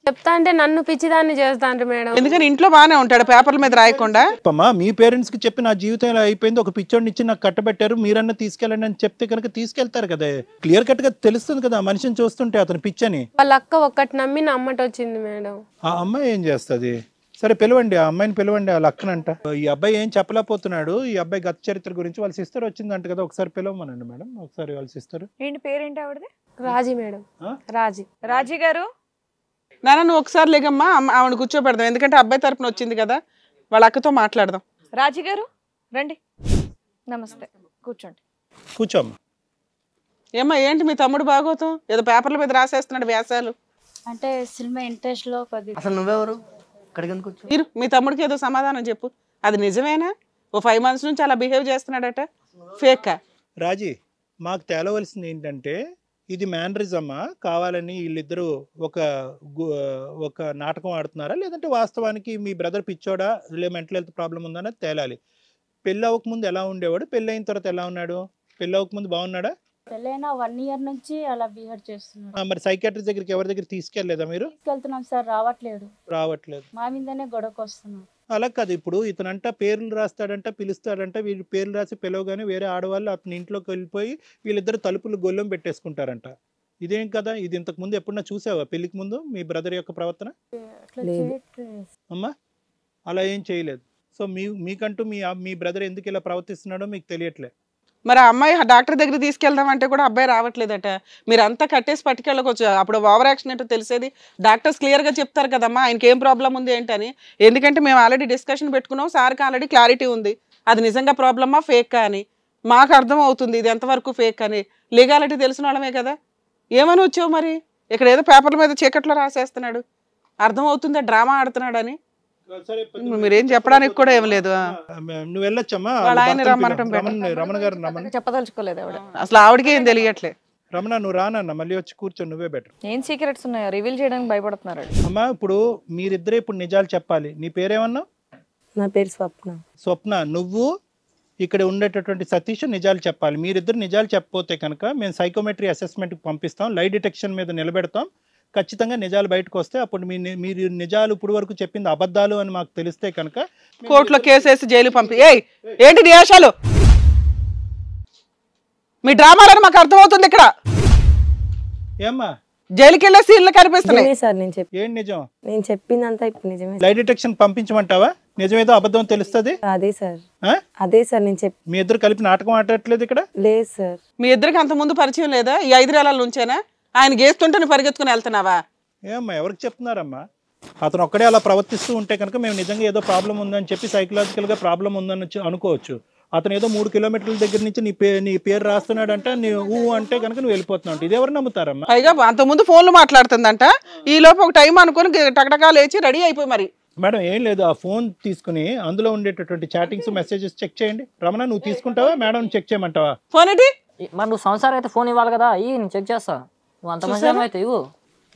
చెప్తా అంటే నన్ను పిచ్చిదాన్ని చేస్తాండ్రు మేడం. ఎందుకని ఇంట్లో బానే ఉంటాడు, పేపర్ల మీద రాయకుండా. అమ్మా మీ పేరెంట్స్ కి చెప్పి నా జీవితం ఇలా అయిపోయింది, ఒక పిచ్చోడిని ఇచ్చి నాకు కట్టబెట్టారు, మీరన్నా తీసుకెళ్ళండి అని చెప్తే కనుక తీసుకెళ్తారు కదా. క్లియర్ కట్ గా తెలుస్తుంది కదా మనిషిని చూస్తుంటే అతను పిచ్చని. వాళ్ళ అక్క ఒక్కటి నమ్మి నమ్మటి వచ్చింది మేడం. ఆ అమ్మాయి ఏం చేస్తుంది? సరే పిలవండి, ఆ అమ్మాయిని పిలవండి, వాళ్ళ అక్కనంట. ఈ అబ్బాయి ఏం చెప్పలేకపోతున్నాడు. ఈ అబ్బాయి గత చరిత్ర గురించి వాళ్ళ సిస్టర్ వచ్చిందంట కదా, ఒకసారి పిలవమనండి మేడం. ఒకసారి వాళ్ళ సిస్టర్ ఏంటి పేరేంటి ఆవిడది? రాజీ మేడం. రాజీ రాజీ గారు నాన్న నువ్వు ఒకసారి లేగమ్మా, ఆవిడ కూర్చోబెడదాం, ఎందుకంటే అబ్బాయి తరపున వచ్చింది కదా, వాళ్ళ అక్కతో మాట్లాడదాం. రాజీ గారు రండి, నమస్తే, కూర్చోండి. కూర్చోమ్మా. ఏమ్మా ఏంటి మీ తమ్ముడు భాగవతం ఏదో పేపర్ల మీద రాసేస్తున్నాడు వ్యాసాలు? అంటే సినిమా ఇంట్రెస్ట్ లో కొద్దిగా. అసలు నువ్వెవరు ఇక్కడికి ఎందుకు వచ్చావు? మీరు మీ తమ్ముడికి ఏదో సమాధానం చెప్పు, అది నిజమేనా? ఓ 5 months నుంచి అలా బిహేవ్ చేస్తున్నాడట, ఫేకా? రాజీ, మాకు తేలవలసింది ఏంటంటే ఇది మేనరిజమా, కావాలని వీళ్ళిద్దరూ ఒక నాటకం ఆడుతున్నారా, లేదంటే వాస్తవానికి మీ బ్రదర్ పిచ్చోడా, లే మెంటల్ హెల్త్ ప్రాబ్లం ఉందా అనేది తేలాలి. పెళ్ళి అవ్వకముందు ఎలా ఉండేవాడు, పెళ్ళి అయిన తర్వాత ఎలా ఉన్నాడు? పెళ్ళి అవ్వకముందు బాగున్నాడా? పెళ్ళైనా 1 year నుంచి అలా బిహేవ్ చేస్తున్నాడు. మరి సైకాట్రిస్ట్ దగ్గరికి ఎవరి దగ్గర తీసుకెళ్లేదా మీరు? తీసుకెళ్తున్నాం సార్, రావట్లేదు. మా మీదనే గొడవకు వస్తున్నాం. అలా కాదు, ఇప్పుడు ఇతనంట పేర్లు రాస్తాడంట, పిలుస్తాడంట, వీళ్ళు పేర్లు రాసి పిలవగానే వేరే ఆడవాళ్ళు అతని ఇంట్లోకి వెళ్ళిపోయి వీళ్ళిద్దరు తలుపులు గొల్లెం పెట్టేసుకుంటారంట. ఇదేం కదా, ఇది ఇంతకు ముందు ఎప్పుడన్నా చూసావా పెళ్లికి ముందు మీ బ్రదర్ యొక్క ప్రవర్తన? అమ్మా అలా ఏం చేయలేదు. సో మీకంటూ మీ బ్రదర్ ఎందుకు ఇలా ప్రవర్తిస్తున్నాడో మీకు తెలియట్లే. మరి ఆ అమ్మాయి డాక్టర్ దగ్గర తీసుకెళ్దాం అంటే కూడా అబ్బాయి రావట్లేదట. మీరు అంతా కట్టేసి పట్టుకెళ్ళకొచ్చు, అప్పుడు ఓవర్ యాక్షన్ ఏంటో తెలిసేది. డాక్టర్స్ క్లియర్గా చెప్తారు కదమ్మా ఆయనకి ఏం ప్రాబ్లం ఉంది ఏంటని. ఎందుకంటే మేము ఆల్రెడీ డిస్కషన్ పెట్టుకున్నాం, సార్కి ఆల్రెడీ క్లారిటీ ఉంది అది నిజంగా ప్రాబ్లమా ఫేక్ అని. మాకు అర్థం అవుతుంది ఇది ఎంతవరకు ఫేక్ అని, లీగాలిటీ తెలిసిన వాళ్ళమే కదా. ఏమని వచ్చావు మరి? ఇక్కడ ఏదో పేపర్ల మీద చీకట్లో రాసేస్తున్నాడు, అర్థం అవుతుందా డ్రామా ఆడుతున్నాడని? మీరేం చెప్పడానికి కూడా ఏం లేదు. నువ్వు వెళ్ళొచ్చమ్మా, రమణ గారు చెప్పదలుచుకోలేదు ఆవిడ. అసలు ఆవిడకి ఏం తెలియట్లే. రమణ నువ్వు రానన్న, మళ్ళీ వచ్చి కూర్చొని నువ్వే బెటర్. ఏం సీక్రెట్స్ ఉన్నాయో రివీల్ చేయడానికి భయపడుతున్నారు. అమ్మా ఇప్పుడు మీరిద్దరే ఇప్పుడు నిజాలు చెప్పాలి. నీ పేరేమన్నా? నా పేరు స్వప్న. స్వప్న, నువ్వు ఇక్కడ ఉండేటటువంటి సతీష్ నిజాలు చెప్పాలి. మీరిద్దరు నిజాలు చెప్పకపోతే కనుక మేము సైకోమెట్రీ అసెస్మెంట్కి పంపిస్తాం, లై డిటెక్షన్ మీద నిలబెడతాం. ఖచ్చితంగా నిజాలు బయటకు వస్తే అప్పుడు మీరు నిజాలు ఇప్పుడు వరకు చెప్పింది అబద్ధాలు అని మాకు తెలిస్తే కనుక కోర్టులో కేసేసి జైలు పంపి. ఏంటి నియాషాలు? మీ డ్రామాలని మాకు అర్థమవుతుంది. ఇక్కడ ఏమ్మా జైలుకి వెళ్ళే సీన్లు కనిపిస్తున్నాయి. ఏం నిజం? నేను చెప్పిందంతా ఇప్పుడు నిజమే. లై డిటెక్షన్ పంపించమంటావా? నిజమేదో అబద్ధం తెలుస్తుంది. అదే సార్ నేను చెప్పి. మీ ఇద్దరు కలిపి నాటకం ఆడట్లేదు ఇక్కడ? లేదు సార్. మీ ఇద్దరికి అంత ముందు పరిచయం లేదా? ఈ 5 నెలల నుంచేనా? ఆయన గేస్తుంటే పరిగెత్తుకుని వెళ్తున్నావా? ఏమ్మా ఎవరికి చెప్తున్నారమ్మా? అతను ఒక్కడే అలా ప్రవర్తిస్తూ ఉంటే కనుక మేము నిజంగా ఏదో ప్రాబ్లం ఉందని చెప్పి సైకలాజికల్గా ప్రాబ్లం ఉందని అనుకోవచ్చు. అతను ఏదో 3 kilometers దగ్గర నుంచి నీ పేరు రాస్తున్నాడంటే నువ్వు అంటే కనుక నువ్వు వెళ్ళిపోతున్నావు. ఇది ఎవరు నమ్ముతారమ్మా? పైగా అంత ముందు ఫోన్లు మాట్లాడుతుందంట, ఈ లోపు ఒక టైం అనుకుని టకటకా లేచి రెడీ అయిపోయి. మరి మేడం ఏం లేదు, ఆ ఫోన్ తీసుకుని అందులో ఉండేటటువంటి చాటింగ్స్ మెసేజెస్ చెక్ చేయండి. రమణ నువ్వు తీసుకుంటావా, మేడం చెక్ చేయమంటావా? ఫోన్ ఏంటి? మరి నువ్వు సంసారం అయితే ఫోన్ ఇవ్వాలి కదా, నేను చెక్ చేస్తా. నువ్వు అంత మంచి అయితే ఇవ్వు.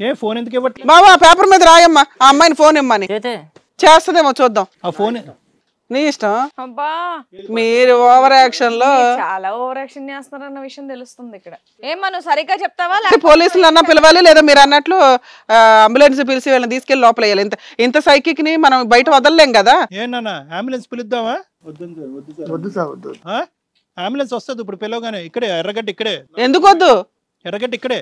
ఏ ఫోన్ ఎందుకు ఇవ్వట్లేదు? బాబా పేపర్ మీద రాయమ్మా, ఆ అమ్మాయిని ఫోన్ ఇమ్మని. చేస్తుందేమో చూద్దాం. ఆ ఫోన్ నీ ఇష్టం. అబ్బా మీరు ఓవర్ యాక్షన్ లో చాలా ఓవర్ యాక్షన్ చేస్తున్నారన్న విషయం తెలుస్తుంది ఇక్కడ. ఏమన్నా నువ్వు సరిగ్గా చెప్తావా? పోలీసులు అన్నా పిలవాలి, లేదా మీరు అన్నట్లు అంబులెన్స్ పిలిచి వీళ్ళని తీసుకెళ్లి లోపల వేయాలి. ఇంత సైకిక్ ని మనం బయట వదలలేం కదా. ఏనా అంబులెన్స్ పిలుద్దామా? వద్దు సార్ వద్దు. అంబులెన్స్ వస్తుంది ఇప్పుడు పిలవగానే. ఇక్కడే ఎర్రగడ్డ, ఇక్కడే. ఎందుకు వద్దు? ఎర్రగడ్డ ఇక్కడే.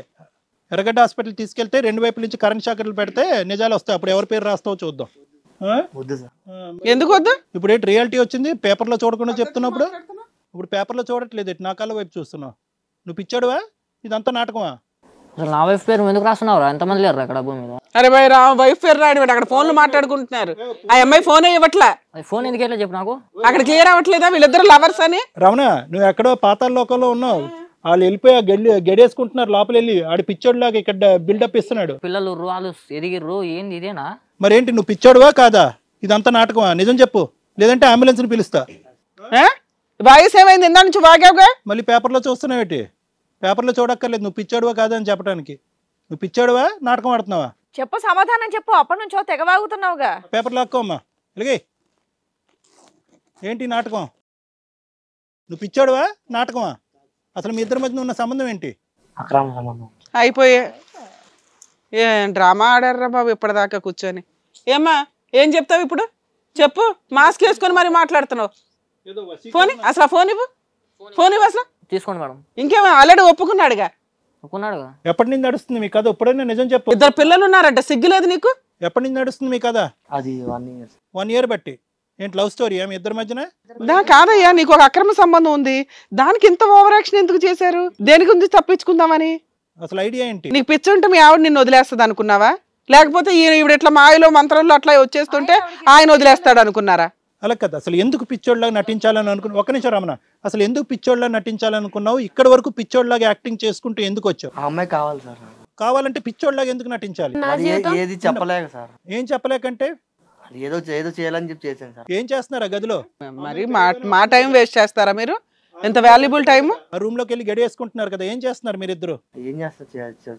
ఎర్రగడ్డ హాస్పిటల్ తీసుకెళ్తే 2 వైపుల నుంచి కరెంట్ షాకర్లు పెడితే నిజాలు వస్తాయి. అప్పుడు ఎవరి పేరు రాస్తావో చూద్దాం. ఎందుకు వద్దు? ఇప్పుడు ఏంటి రియాలిటీ వచ్చింది? పేపర్లో చూడకుండా చెప్తున్నప్పుడు ఇప్పుడు పేపర్లో చూడట్లేదు, నా కళ్ళ వైపు చూస్తున్నావు. నువ్వు పిచ్చాడువా? ఇదంతా నాటకమా? నా వైఫ్ పేరు ఎందుకు రాస్తున్నావు? ఎంతమంది లేరు అక్కడ భూమి మీద? అరే భయ్ వైఫ్ పేరు రాడు, అక్కడ ఫోన్లు మాట్లాడుకుంటున్నారు. ఆ అమ్మాయి ఫోనే ఇవ్వట్లా. ఫోన్ ఎందుకు వెళ్ళా చెప్పు నాకు. అక్కడ క్లియర్ అవ్వట్లేదా వీళ్ళిద్దరు లవర్స్ అని? రమణ నువ్వు ఎక్కడో పాతాళ లోకంలో ఉన్నావు. వాళ్ళు వెళ్ళిపోయి గెడేసుకుంటున్నారు లోపల వెళ్ళి. ఆడి పిచ్చోడులాగా ఇక్కడ బిల్డప్ ఇస్తున్నాడు. పిల్లలు వాళ్ళు ఎదిగిర్రు. ఏంది ఇదేనా? మరేంటి నువ్వు పిచ్చోడువా కాదా? ఇదంతా నాటకమా? నిజం చెప్పు, లేదంటే అంబులెన్స్ ని పిలుస్తా. వాయిస్ ఏమైంది? ఇందా నుంచి వాగావుగా. మళ్ళీ పేపర్లో చూస్తున్నావేటి? పేపర్లో చూడక్కర్లేదు, నువ్వు పిచ్చాడువా కాదా అని చెప్పడానికి. నువ్వు పిచ్చాడువా, నాటకం ఆడుతున్నావా? చెప్పు, సమాధానం చెప్పు. అప్పటి నుంచో తెగవాగుతున్నావుగా. పేపర్ లాక్కోమ్మా, ఇలాగే. ఏంటి నాటకం? నువ్వు పిచ్చాడువా, నాటకమా? అసలు మీ ఇద్దరి మధ్య ఉన్న సంబంధం ఏంటి? అయిపోయే ఏం డ్రామా ఆడారా బాబు ఇప్పటిదాకా కూర్చొని. ఏమ్మా ఏం చెప్తావు ఇప్పుడు? చెప్పు. మాస్క్ వేసుకొని మరి మాట్లాడుతున్నావు. ఫోన్ అసలు ఆ ఫోన్ ఇవ్వు. ఫోన్ ఇవ్వు అసలు. తీసుకోండి మేడం. ఇంకేమో ఆల్రెడీ ఒప్పుకున్నాడుగా. ఒప్పుకున్నాడుగా. ఎప్పటి నుంచి నడుస్తుంది మీ కథ? ఎప్పుడైనా నిజం చెప్పు. 2 పిల్లలు ఉన్నారంట, సిగ్గులేదు నీకు? ఎప్పటి నుంచి నడుస్తుంది మీ కథ? అది 1 year. 1 year బట్టి. ఏంటి లవ్ స్టోరీ మీ ఇద్దరి మధ్యన? కాదయ్యా, నీకు ఒక అక్రమ సంబంధం ఉంది, దానికి ఇంత ఓవర్ యాక్షన్ ఎందుకు చేశారు? దేని గురించి తప్పించుకుందామని? అసలు ఐడియా ఏంటి? నీకు పిచ్చి ఉంటే మీ ఆవిడ నిన్ను వదిలేస్తుంది అనుకున్నావా? లేకపోతే ఈవిడ ఇట్లా మాయలో మంత్రంలో అట్లా వచ్చేస్తుంటే ఆయన వదిలేస్తాడు అనుకున్నారా? అలా కదా, అసలు ఎందుకు పిచ్చోడ్లాగా నటించాలని అనుకున్నావు? ఒక్క నిమిషం రమణ, అసలు ఎందుకు పిచ్చోడ్లాగా నటించాలనుకున్నావు? ఇక్కడ వరకు పిచ్చోడ్లాగా యాక్టింగ్ చేసుకుంటూ ఎందుకు వచ్చావు? ఆ అమ్మాయి కావాలి సార్. కావాలంటే పిచ్చోడ్లాగా ఎందుకు నటించాలి? అది ఏది చెప్పలేక సార్. ఏం చెప్పలేకంటే అది ఏదో చేయాలని చెప్పి చేశాను సార్. ఏం చేస్తున్నారా గదిలో? మరి మా టైం వేస్ట్ చేస్తారా మీరు? ఎంత వాల్యుబుల్ టైం. ఆ రూమ్ లోకి వెళ్ళి గడియేసుకుంటున్నారు కదా, ఏం చేస్తున్నారు మీరిద్దరు? ఏం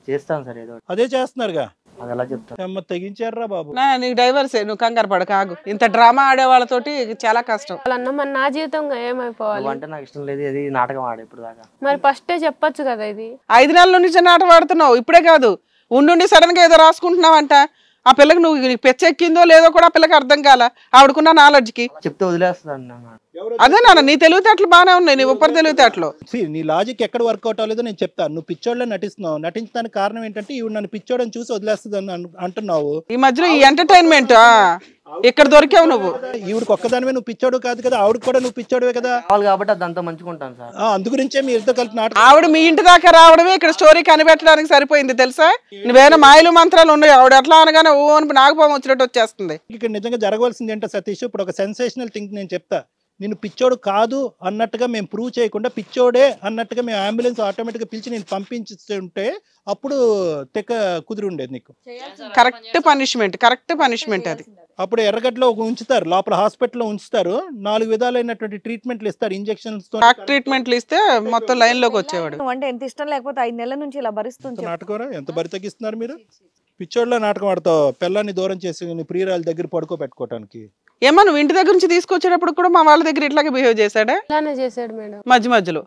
చేస్తాను సార్ ఏదో. అదే చేస్తున్నారుగా. అది ఎలా చెప్తాను? తెగించారా బాబు? నీకు డైవర్సే, నువ్వు కంగారు పడక ఆగు. ఇంత డ్రామా ఆడే వాళ్ళతోటి చాలా కష్టం. వాళ్ళన్న మరి నా జీవితం ఏమైపోవాలి అంటే నాకు ఇష్టం లేదు, ఇది నాటకం ఆడే ఇప్పుడు దాకా. మరి ఫస్టే చెప్పొచ్చు కదా. ఇది 5 నెలల నుంచి నాటకం ఆడుతున్నావు, ఇప్పుడే కాదు. ఉండి సడన్ గా ఏదో రాసుకుంటున్నావంట. ఆ పిల్లకి నువ్వు పెచ్చెక్కిందో లేదో కూడా ఆ పిల్లకి అర్థం కాల, ఆవిడకున్న నాలెడ్జ్కి. చెప్తే వదిలేస్తాను. అదే నాన్న, నీ తెలివితేటలు బాగానే ఉన్నాయి, నీ ఉప్పరి తెలివితేటలు. నీ లాజిక్ ఎక్కడ వర్కౌట్ అవ్వలేదో నేను చెప్తాను. నువ్వు పిచ్చోళ్ళ నటిస్తున్నావు. నటించడానికి కారణం ఏంటంటే ఇవి నన్ను పిచ్చోడని చూసి వదిలేస్తుంది అంటున్నావు. ఈ మధ్యలో ఈ ఎంటర్టైన్మెంట్ ఇక్కడ దొరికావు నువ్వు. ఈవిడికి ఒక్కదానివే నువ్వు పిచ్చోడు కాదు కదా, ఆవిడకి కూడా నువ్వు పిచ్చోడువే కదా. కావాలి కాబట్టి అదంతా మంచుకుంటాను సార్. అందు గురించే మీ ఇద్దరు కలిపి నాటకం. ఆవిడ మీ ఇంటి దాకా రావడమే ఇక్కడ స్టోరీ కనిపెట్టడానికి సరిపోయింది తెలుసా. నువ్వేనా మాయలు మంత్రాలు ఉన్నాయి, ఆవిడ ఎట్లా అనగానే ఓ అని నాగపాము వచ్చినట్టు వచ్చేస్తుంది. ఇక్కడ నిజంగా జరగవలసింది ఏంటో సతీష్, ఇప్పుడు ఒక సెన్సేషనల్ థింగ్ నేను చెప్తా. నేను పిచ్చోడు కాదు అన్నట్టుగా మేము ప్రూవ్ చేయకుండా పిచ్చోడే అన్నట్టుగా మేము అంబులెన్స్ ఆటోమేటిక్గా పిలిచి నేను పంపించుంటే అప్పుడు తెక్క కుదిరి ఉండేది నీకు. కరెక్ట్ పనిష్మెంట్ అది. అప్పుడు ఎర్రగడ్డలో ఉంచుతారు, లోపల హాస్పిటల్లో ఉంచుతారు, 4 విధాలైనటువంటి ట్రీట్మెంట్లు ఇస్తారు, ఇంజెక్షన్స్ తో ట్రీట్మెంట్లు ఇస్తే మొత్తం లైన్ లోకి వచ్చేవాడు. అంటే ఎంత ఇష్టం లేకపోతే 5 నెలల నుంచి ఇలా భరిస్తుంది. నాటకరా ఎంత బరి తగ్గిస్తున్నారు మీరు? పిచ్చోడ్లో నాటకం ఆడతావు, పిల్లాన్ని దూరం చేసి నీ ప్రియురాల దగ్గర పడుకోబెట్టుకోవటానికి. ఏమో నువ్వు ఇంటి దగ్గర నుంచి తీసుకొచ్చేటప్పుడు కూడా మా వాళ్ళ దగ్గర ఇట్లాగే బిహేవ్ చేశాడా? ఇలానే చేశాడు మేడం. మధ్యలో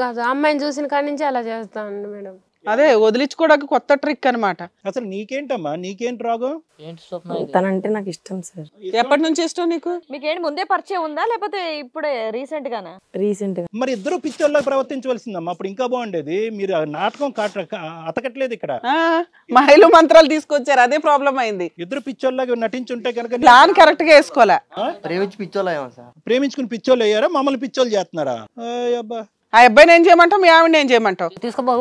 కాదు, అమ్మాయిని చూసిన కాడి నుంచి అలా చేస్తాను మేడం. అదే వదిలించుకోవడానికి కొత్త ట్రిక్ అన్నమాట. అసలు నీకేంటమ్మా, నీకేంటి రాగం? తనంటే నాకు ఇష్టం సార్. ఎప్పటి నుంచి ఇష్టం నీకు? మీకేంటి ముందే పరిచయం ఉందా లేకపోతే ఇప్పుడే రీసెంట్ గానా? రీసెంట్ గా. మరి ఇద్దరు పిచ్చోళ్ళకి ప్రవర్తించవలసిందమ్మా, అప్పుడు ఇంకా బాగుండేది. మీరు నాటకం అతకట్లేదు ఇక్కడ. మహిళ మంత్రాలు తీసుకొచ్చారు, అదే ప్రాబ్లం అయింది. ఇద్దరు పిచ్చోళ్ళగా నటించుంటే కనుక ప్లాన్ కరెక్ట్ గా వేసుకోవాలా. ప్రేమించి పిచ్చోళ్ళు అయ్యాం సార్. ప్రేమించుకుని పిచ్చోళ్ళు అయ్యారా, మమ్మల్ని పిచ్చోళ్ళు చేస్తున్నారా? అబ్బా, ఆ అబ్బాయిని ఏం చేయమంటావు, మీ ఆవిడని ఏం చేయమంటావు? తీసుకోబో,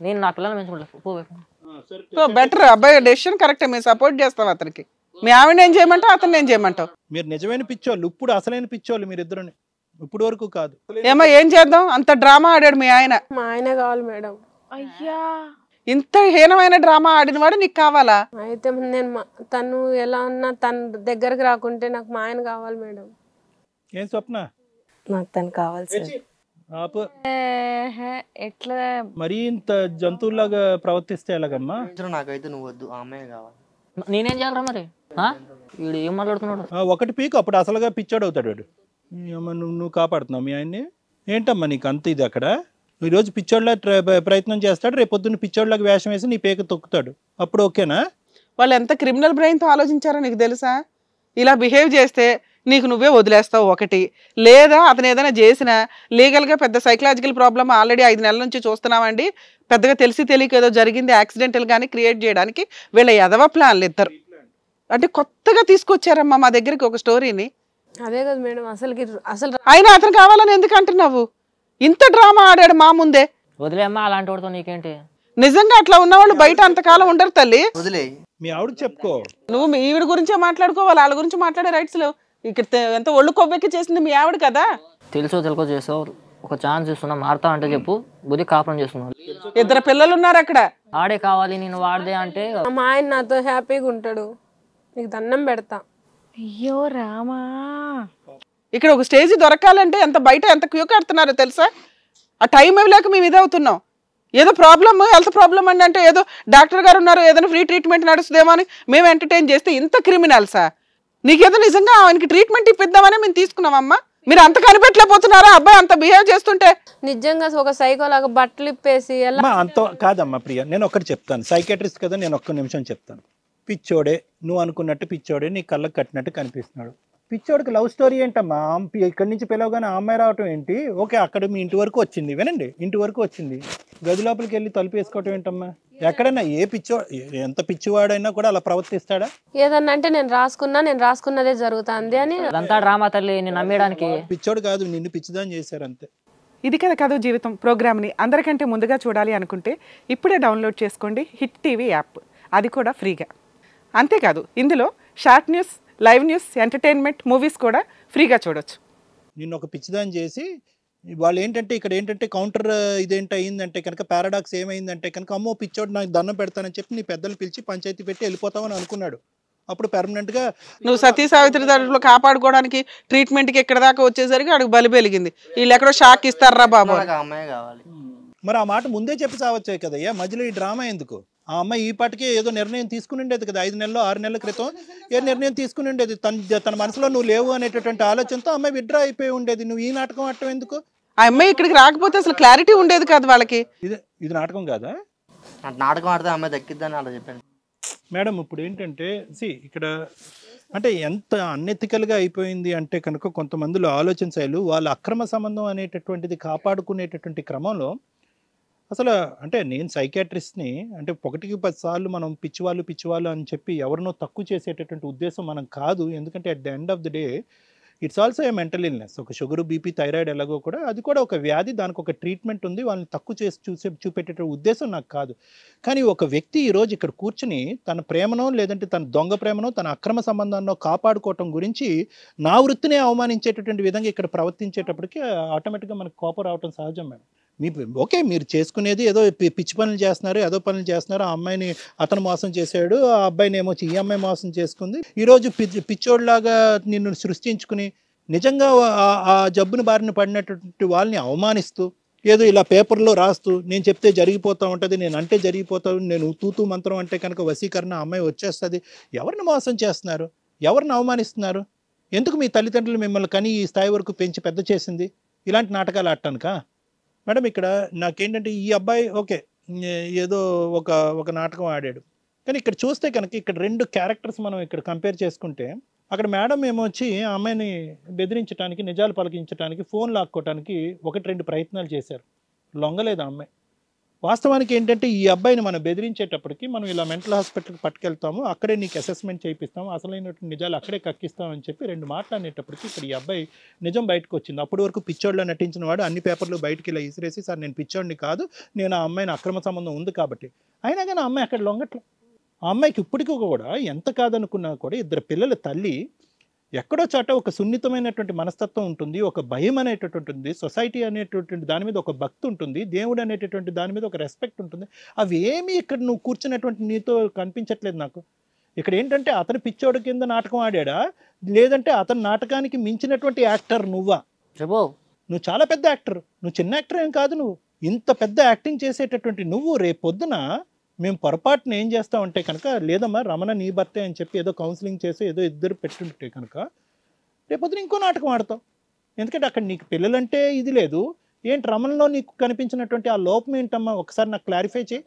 నేను నా పిల్లలు పెంచుకుంటా. బెటర్, అబ్బాయి డెసిషన్ కరెక్టే, మేము సపోర్ట్ చేస్తాం అతనికి. మీ ఆవిడని ఏం చేయమంటావు, అతన్ని ఏం చేయమంటావు? మీరు నిజమైన పిచ్చోళ్ళు, ఇప్పుడు అసలైన పిచ్చోళ్ళు మీరిద్దరుని, ఇప్పుడు వరకు కాదు. ఏమో ఏం చేద్దాం, అంత డ్రామా ఆడాడు మీ ఆయన. మా ఆయన కావాలి మేడం. అయ్యా, ఇంత హీనమైన డ్రామా ఆడినవాడు నీకు కావాలా? అయితే నేను తను ఎలా ఉన్నా తన దగ్గరకు రాకుంటే నాకు మా ఆయన కావాలి మేడం. ఏం స్వప్న? నాకు తను కావాలి సార్. ఎట్లా మరీ ఇంత జంతువులాగా ప్రవర్తిస్తే ఎలాగమ్మా? నాకైతే నువ్వు వద్దు, ఆ అమ్మాయి కావాలి. నేనేం చేయాలరా మరి? వీడు ఏం మాట్లాడుతున్నాడు? ఒకటి పీక్, అప్పుడు అసలుగా పిచ్చోడు అవుతాడు వాడు. నువ్వు కాపాడుతున్నావు మీ ఆయన్ని. ఏంటమ్మా నీకు అంత ఇది? అక్కడ ఈరోజు పిచ్చోడ్లా ప్రయత్నం చేస్తాడు, రేపు పొద్దున్న పిచ్చోడ్లాగా వేషం వేసి నీ పేక తొక్కుతాడు, అప్పుడు ఓకేనా? వాళ్ళు ఎంత క్రిమినల్ బ్రెయిన్తో ఆలోచించారో నీకు తెలుసా? ఇలా బిహేవ్ చేస్తే నీకు నువ్వే వదిలేస్తావు ఒకటి, లేదా అతను ఏదైనా చేసినా లీగల్గా పెద్ద సైకలాజికల్ ప్రాబ్లమ్ ఆల్రెడీ 5 నెలల నుంచి చూస్తున్నామండి. పెద్దగా తెలిసి తెలియక ఏదో జరిగింది యాక్సిడెంటల్ గానీ క్రియేట్ చేయడానికి వీళ్ళ ఎదవ ప్లాన్లు ఇద్దరు. అంటే కొత్తగా తీసుకొచ్చారమ్మా మా దగ్గరికి ఒక స్టోరీని. అదే కదా మేడం, అసలు అయినా అతను కావాలని ఎందుకు అంటున్నావు? ఇంత డ్రామా ఆడాడు మా ముందే. వదిలేమ్మా, అలాంటి వాడితో నీకేంటి? నిజంగా అట్లా ఉన్నవాళ్ళు బయట అంతకాలం ఉండరు తల్లి. వదిలే, మీ ఆవిడ చెప్పుకో. నువ్వు మీ ఈవిడ గురించే మాట్లాడుకోవాలి, వాళ్ళ గురించి మాట్లాడే రైట్స్ లేవు. ఇక్కడ ఎంత ఒళ్ళు కొవ్వెక్కి చేసింది మీ ఆవిడ కదా. తెలుసో చేసావు, ఒక ఛాన్స్ ఇస్తున్నా, మారుతా అంటే చెప్పు, బుద్ధి కాపురం చేస్తున్నావు. 2 పిల్లలు ఉన్నారు అక్కడ. ఆడే కావాలి నేను వాడదే అంటే మా ఆయన నాతో హ్యాపీగా ఉంటాడు, నీకు దండం పెడతా. అయ్యో రామా, ఇక్కడ ఒక స్టేజ్ దొరకాలంటే ఎంత బయట ఎంత క్యూ కడుతున్నారో తెలుసా? ఆ టైం ఇవ్వలేక మేము ఇదవుతున్నాం. ఏదో ప్రాబ్లమ్, హెల్త్ ప్రాబ్లమ్ అండి అంటే ఏదో డాక్టర్ గారు ఉన్నారు, ఏదైనా ఫ్రీ ట్రీట్మెంట్ నడుస్తుందేమో అని మేము ఎంటర్టైన్ చేస్తే ఇంత క్రిమినల్సా? నీకేదో నిజంగా ఆయనకి ట్రీట్మెంట్ ఇప్పిద్దామని మేము తీసుకున్నామమ్మా. మీరు అంత కనిపెట్టలేకపోతున్నారా అబ్బాయి అంత బిహేవ్ చేస్తుంటే? నిజంగా ఒక సైకోలాగా బట్టలు ఇప్పేసి అంత కాదమ్మా ప్రియ, నేను ఒక్కటి చెప్తాను. సైకాట్రిస్ట్ కదా, నేను ఒక్క నిమిషం చెప్తాను. పిచ్చోడే, నువ్వు అనుకున్నట్టు పిచ్చోడే నీ కళ్ళకు కట్టినట్టు కనిపిస్తున్నాడు. పిచ్చోడికి లవ్ స్టోరీ ఏంటమ్మా? ఇక్కడి నుంచి పిలవగానే ఆ అమ్మాయి రావటం ఏంటి? ఓకే, అక్కడ మీ ఇంటి వరకు వచ్చింది, వినండి, ఇంటి వరకు వచ్చింది, గది లోపలికి వెళ్ళి తలుపు వేసుకోవటం ఏంటమ్మా? ఎక్కడైనా ఏ ఎంత పిచ్చివాడైనా కూడా అలా ప్రవర్తిస్తాడా? ఏదన్నా అంటే నేను రాసుకున్నదే జరుగుతుంది అని. అదంతా డ్రామా తల్లి, నేను నమ్మేయడానికి. పిచ్చోడు కాదు, నిన్ను పిచ్చిదాన్ని చేశారు అంతే. ఇది కదా కథ జీవితం ప్రోగ్రామ్ని అందరికంటే ముందుగా చూడాలి అనుకుంటే ఇప్పుడే డౌన్లోడ్ చేసుకోండి హిట్ టీవీ యాప్. అది కూడా ఫ్రీగా. అంతేకాదు ఇందులో short news, live news, entertainment, movies కూడా ఫ్రీగా చూడొచ్చు. నిన్ను ఒక పిచ్చిదాన్ని చేసి వాళ్ళు ఏంటంటే ఇక్కడ ఏంటంటే కౌంటర్ ఇదేంటి అయిందంటే కనుక పారాడాక్స్ ఏమైందంటే కనుక అమ్మో పిచ్చోడు నాకు దండం పెడతానని చెప్పి నీ పెద్దలు పిలిచి పంచాయతీ పెట్టి వెళ్ళిపోతామని అనుకున్నాడు. అప్పుడు పెర్మనెంట్గా నువ్వు సతీ సావిత్రి దాంట్లో కాపాడుకోవడానికి ట్రీట్మెంట్కి ఇక్కడ దాకా వచ్చేసరికి అడుగు బలి వెలిగింది. వీళ్ళు ఎక్కడో షాక్ ఇస్తారా బాబు? నాకు ఆ అమ్మాయి కావాలి. మరి ఆ మాట ముందే చెప్పి సావచ్చే కదయ్యా, మధ్యలో ఈ డ్రామా ఎందుకు? ఆ అమ్మాయి ఈ పాటికే ఏదో నిర్ణయం తీసుకుని ఉండేది కదా, 5 నెలలు 6 నెలల క్రితం ఏ నిర్ణయం తీసుకుని ఉండేది. తన మనసులో నువ్వు లేవు అనేటటువంటి ఆలోచనతో అమ్మాయి విత్డ్రా అయిపోయి ఉండేది. నువ్వు ఈ నాటకం ఆడటం ఎందుకు? ఆ అమ్మాయి ఇక్కడికి రాకపోతే అసలు క్లారిటీ ఉండేది కాదు వాళ్ళకి. ఇది నాటకం కాదా? నాటకం ఆడితే అమ్మాయి దక్కిద్దని అలా చెప్పాను మేడం. ఇప్పుడు ఏంటంటే ఇక్కడ అంటే ఎంత అన్ఎథికల్గా అయిపోయింది అంటే కనుక కొంతమందిలో ఆలోచన శైలు వాళ్ళ అక్రమ సంబంధం అనేటటువంటిది కాపాడుకునేటటువంటి క్రమంలో అసలు అంటే నేను సైకాట్రిస్ట్ని అంటే 1కి 10 సార్లు మనం పిచ్చివాళ్ళు అని చెప్పి ఎవరినో తక్కువ చేసేటటువంటి ఉద్దేశం మనం కాదు. ఎందుకంటే at the end of the day it's also a mental illness. ఒక షుగర్, బీపీ, థైరాయిడ్ ఎలాగో కూడా అది కూడా ఒక వ్యాధి, దానికి ఒక ట్రీట్మెంట్ ఉంది. వాళ్ళని తక్కువ చేసి చూపెట్టే ఉద్దేశం నాకు కాదు. కానీ ఒక వ్యక్తి ఈరోజు ఇక్కడ కూర్చుని తన ప్రేమనో లేదంటే తన దొంగ ప్రేమనో తన అక్రమ సంబంధాన్నో కాపాడుకోవటం గురించి నా వృత్తినే అవమానించేటటువంటి విధంగా ఇక్కడ ప్రవర్తించేటప్పటికి ఆటోమేటిక్గా మనకు కోపం రావటం సహజం మేడం. ఓకే, మీరు చేసుకునేది ఏదో పిచ్చి పనులు చేస్తున్నారు, ఏదో పనులు చేస్తున్నారు. ఆ అమ్మాయిని అతను మోసం చేశాడు, ఆ అబ్బాయిని ఏమో ఈ అమ్మాయి మోసం చేసుకుంది. ఈరోజు పిచ్చోడ్లాగా నిన్ను సృష్టించుకుని నిజంగా ఆ జబ్బుని బారిన పడినటువంటి వాళ్ళని అవమానిస్తూ ఏదో ఇలా పేపర్లో రాస్తూ నేను చెప్తే జరిగిపోతూ ఉంటుంది, నేను అంటే జరిగిపోతావు, నేను తూతూ మంత్రం అంటే కనుక వశీకరణ అమ్మాయి వచ్చేస్తుంది. ఎవరిని మోసం చేస్తున్నారు? ఎవరిని అవమానిస్తున్నారు? ఎందుకు మీ తల్లిదండ్రులు మిమ్మల్ని కని ఈ స్థాయి వరకు పెంచి పెద్ద చేసింది? ఇలాంటి నాటకాలు ఆడటానికా? మేడం ఇక్కడ నాకేంటంటే ఈ అబ్బాయి ఓకే ఏదో ఒక నాటకం ఆడాడు, కానీ ఇక్కడ చూస్తే కనుక ఇక్కడ 2 క్యారెక్టర్స్ మనం ఇక్కడ కంపేర్ చేసుకుంటే అక్కడ మేడం ఏమో వచ్చి ఆ అమ్మాయిని బెదిరించడానికి, నిజాలు పలికించడానికి, ఫోన్ లాక్కోవడానికి 1-2 ప్రయత్నాలు చేశారు. లొంగలేదు ఆ అమ్మాయి. వాస్తవానికి ఏంటంటే ఈ అబ్బాయిని మనం బెదిరించేటప్పటికి మనం ఇలా మెంటల్ హాస్పిటల్కి పట్టుకెళ్తాము, అక్కడే నీకు అసెస్మెంట్ చేయిస్తాము, అసలైనటువంటి నిజాలు అక్కడే కక్కిస్తామని చెప్పి 2 మాట్లాడేటప్పటికి ఇక్కడ ఈ అబ్బాయి నిజం బయటకు వచ్చింది. అప్పటి వరకు పిచ్చోడ్లో నటించిన వాడు అన్ని పేపర్లు బయటకి ఇలా ఇసిరేసి సార్ నేను పిచ్చోడిని కాదు, నేను ఆ అమ్మాయిని అక్రమ సంబంధం ఉంది కాబట్టి, అయినా కానీ ఆ అమ్మాయి అక్కడ లొంగట్లే. ఆ అమ్మాయికి ఇప్పటికీ కూడా ఎంత కాదనుకున్నా కూడా 2 పిల్లల తల్లి, ఎక్కడో చాట ఒక సున్నితమైనటువంటి మనస్తత్వం ఉంటుంది, ఒక భయం అనేటటువంటి ఉంటుంది, సొసైటీ అనేటటువంటి దాని మీద ఒక భక్తి ఉంటుంది, దేవుడు అనేటటువంటి దాని మీద ఒక రెస్పెక్ట్ ఉంటుంది. అవి ఏమీ ఇక్కడ నువ్వు కూర్చున్నటువంటి నీతో కనిపించట్లేదు నాకు. ఇక్కడ ఏంటంటే అతను పిచ్చోడు కింద నాటకం ఆడాడా, లేదంటే అతని నాటకానికి మించినటువంటి యాక్టర్ నువ్వా? నువ్వు చాలా పెద్ద యాక్టర్, నువ్వు చిన్న యాక్టర్ ఏం కాదు. నువ్వు ఇంత పెద్ద యాక్టింగ్ చేసేటటువంటి నువ్వు రేపొద్దున మేము పొరపాటున ఏం చేస్తామంటే కనుక లేదమ్మా రమణ నీ భర్తే అని చెప్పి ఏదో కౌన్సిలింగ్ చేసి ఏదో ఇద్దరు పెట్టుంటే కనుక రేపొద్దున ఇంకో నాటకం ఆడతావు. ఎందుకంటే అక్కడ నీకు పిల్లలంటే ఇది లేదు. ఏంటి రమణలో నీకు కనిపించినటువంటి ఆ లోపం ఏంటమ్మా? ఒకసారి నాకు క్లారిఫై చేయి.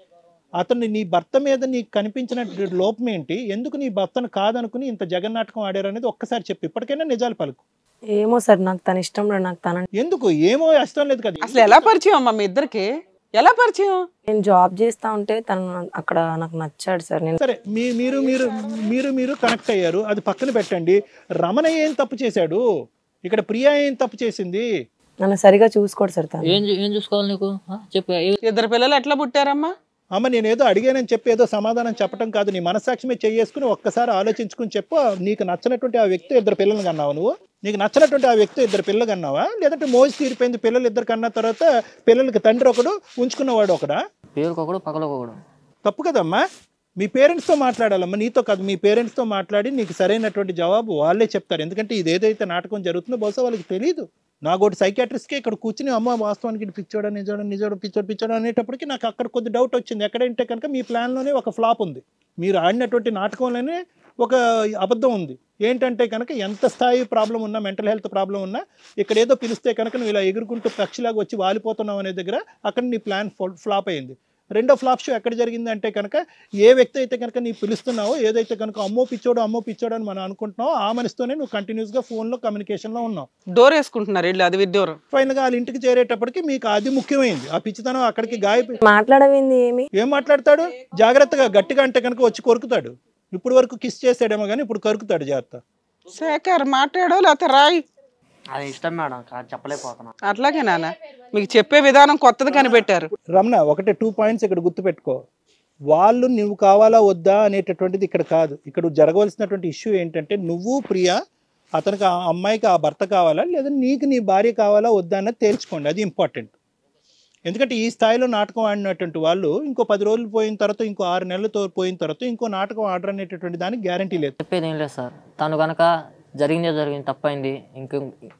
అతను నీ భర్త మీద నీకు కనిపించిన లోపం ఏంటి? ఎందుకు నీ భర్తను కాదనుకుని ఇంత జగన్నాటకం ఆడారు అనేది ఒక్కసారి చెప్పి ఇప్పటికైనా నిజాలు పలుకు. ఏమో సార్, నాకు తన ఇష్టం లేదు. నాకు తన ఎందుకు ఏమో ఇష్టం లేదు కదా. అసలు ఎలా పరిచయం అమ్మా మీ ఇద్దరికి? ఎలా పరిచయం? నేను జాబ్ చేస్తా ఉంటే తను అక్కడ నాకు నచ్చాడు సార్. నేను సరే మీరు కనెక్ట్ అయ్యారు, అది పక్కన పెట్టండి. రమణ ఏం తప్పు చేశాడు? ఇక్కడ ప్రియా ఏం తప్పు చేసింది? నన్ను సరిగా చూసుకోడు సార్. తను ఏం చూసుకోవాలి నీకు చెప్పు. 2 పిల్లలు ఎట్లా పుట్టారమ్మా? అమ్మ నేనేదో అడిగానని చెప్పి ఏదో సమాధానం చెప్పడం కాదు, నీ మనస్సాక్షి చేసుకుని ఒక్కసారి ఆలోచించుకుని చెప్పు. నీకు నచ్చినటువంటి ఆ వ్యక్తి 2 పిల్లలు కన్నావా? నువ్వు నీకు నచ్చినటువంటి ఆ వ్యక్తి 2 పిల్లలు కన్నావా? లేదంటే మోజు తీరిపోయింది పిల్లలు 2 కన్నా తర్వాత పిల్లలకి తండ్రి ఒకడు ఉంచుకున్నవాడు ఒకడా? పేరుకొకడు పగలకొకడు. తప్పు కదమ్మా. మీ పేరెంట్స్తో మాట్లాడాలమ్మా, నీతో కాదు. మీ పేరెంట్స్తో మాట్లాడి నీకు సరైనటువంటి జవాబు వాళ్ళే చెప్తారు. ఎందుకంటే ఇది ఏదైతే నాటకం జరుగుతుందో బహుశా వాళ్ళకి తెలియదు. నాకోటి సైకాట్రిస్ట్కే ఇక్కడ కూర్చుని అమ్మ వాస్తవానికి పిచ్చోడు అనేటప్పటికి నాకు అక్కడ కొద్ది డౌట్ వచ్చింది. ఎక్కడంటే కనుక మీ ప్లాన్లోనే ఒక ఫ్లాప్ ఉంది, మీరు ఆడినటువంటి నాటకంలోనే ఒక అబద్ధం ఉంది. ఏంటంటే కనుక ఎంత స్థాయి ప్రాబ్లం ఉన్నా, మెంటల్ హెల్త్ ప్రాబ్లం ఉన్నా, ఇక్కడ ఏదో పిలిస్తే కనుక నువ్వు ఇలా ఎగురుకుంటూ పక్షిలాగా వచ్చి వాలిపోతున్నావు అనే దగ్గర అక్కడ నీ ప్లాన్ ఫ్లాప్ అయింది. రెండో ఫ్లాప్ షో ఎక్కడ జరిగింది అంటే కనుక ఏ వ్యక్తి అయితే కనుక నీ పిలుస్తున్నావో, ఏదైతే కనుక అమ్మో పిచ్చోడు అని మనం అనుకుంటున్నావో ఆ మనసుతోనే నువ్వు కంటిన్యూస్గా ఫోన్లో కమ్యూనికేషన్లో ఉన్నావు. డోర్ వేసుకుంటున్నారు ఇల్లు, అది విత్ డోర్. ఫైనల్గా వాళ్ళ ఇంటికి చేరేటప్పటికి మీకు అది ముఖ్యమైంది. ఆ పిచ్చితనం అక్కడికి మాట్లాడవింది ఏం మాట్లాడతాడు? జాగ్రత్తగా గట్టిగా అంటే కనుక వచ్చి కొరుకుతాడు. ఇప్పుడు వరకు కిస్ చేసాడేమో కానీ ఇప్పుడు కరుకుతాడు. జాగ్రత్త. శేఖర్ మాట్లాడో లేకపోతే రాయి. అది ఇష్టం మేడం, చెప్పలేకపోతున్నా. అట్లాగే నాన్న, మీకు చెప్పే విధానం కొత్తది కనిపెట్టారు. రమణ 2 పాయింట్స్ ఇక్కడ గుర్తుపెట్టుకో. వాళ్ళు నువ్వు కావాలా వద్దా అనేటటువంటిది ఇక్కడ కాదు. ఇక్కడ జరగవలసినటువంటి ఇష్యూ ఏంటంటే నువ్వు ప్రియా అతనికి ఆ అమ్మాయికి ఆ భర్త కావాలా లేదా నీకు నీ భార్య కావాలా వద్దా అన్నది తేల్చుకోండి. అది ఇంపార్టెంట్. ఎందుకంటే ఈ స్థాయిలో నాటకం ఆడినటువంటి వాళ్ళు ఇంకో 10 రోజులు పోయిన తర్వాత ఇంకో 6 నెలలతో పోయిన తర్వాత ఇంకో నాటకం ఆర్డర్ అనేటటువంటి దానికి గ్యారంటీ లేదు. చెప్పేది ఏం లేదు సార్. తను కనుక జరిగింది తప్పైంది,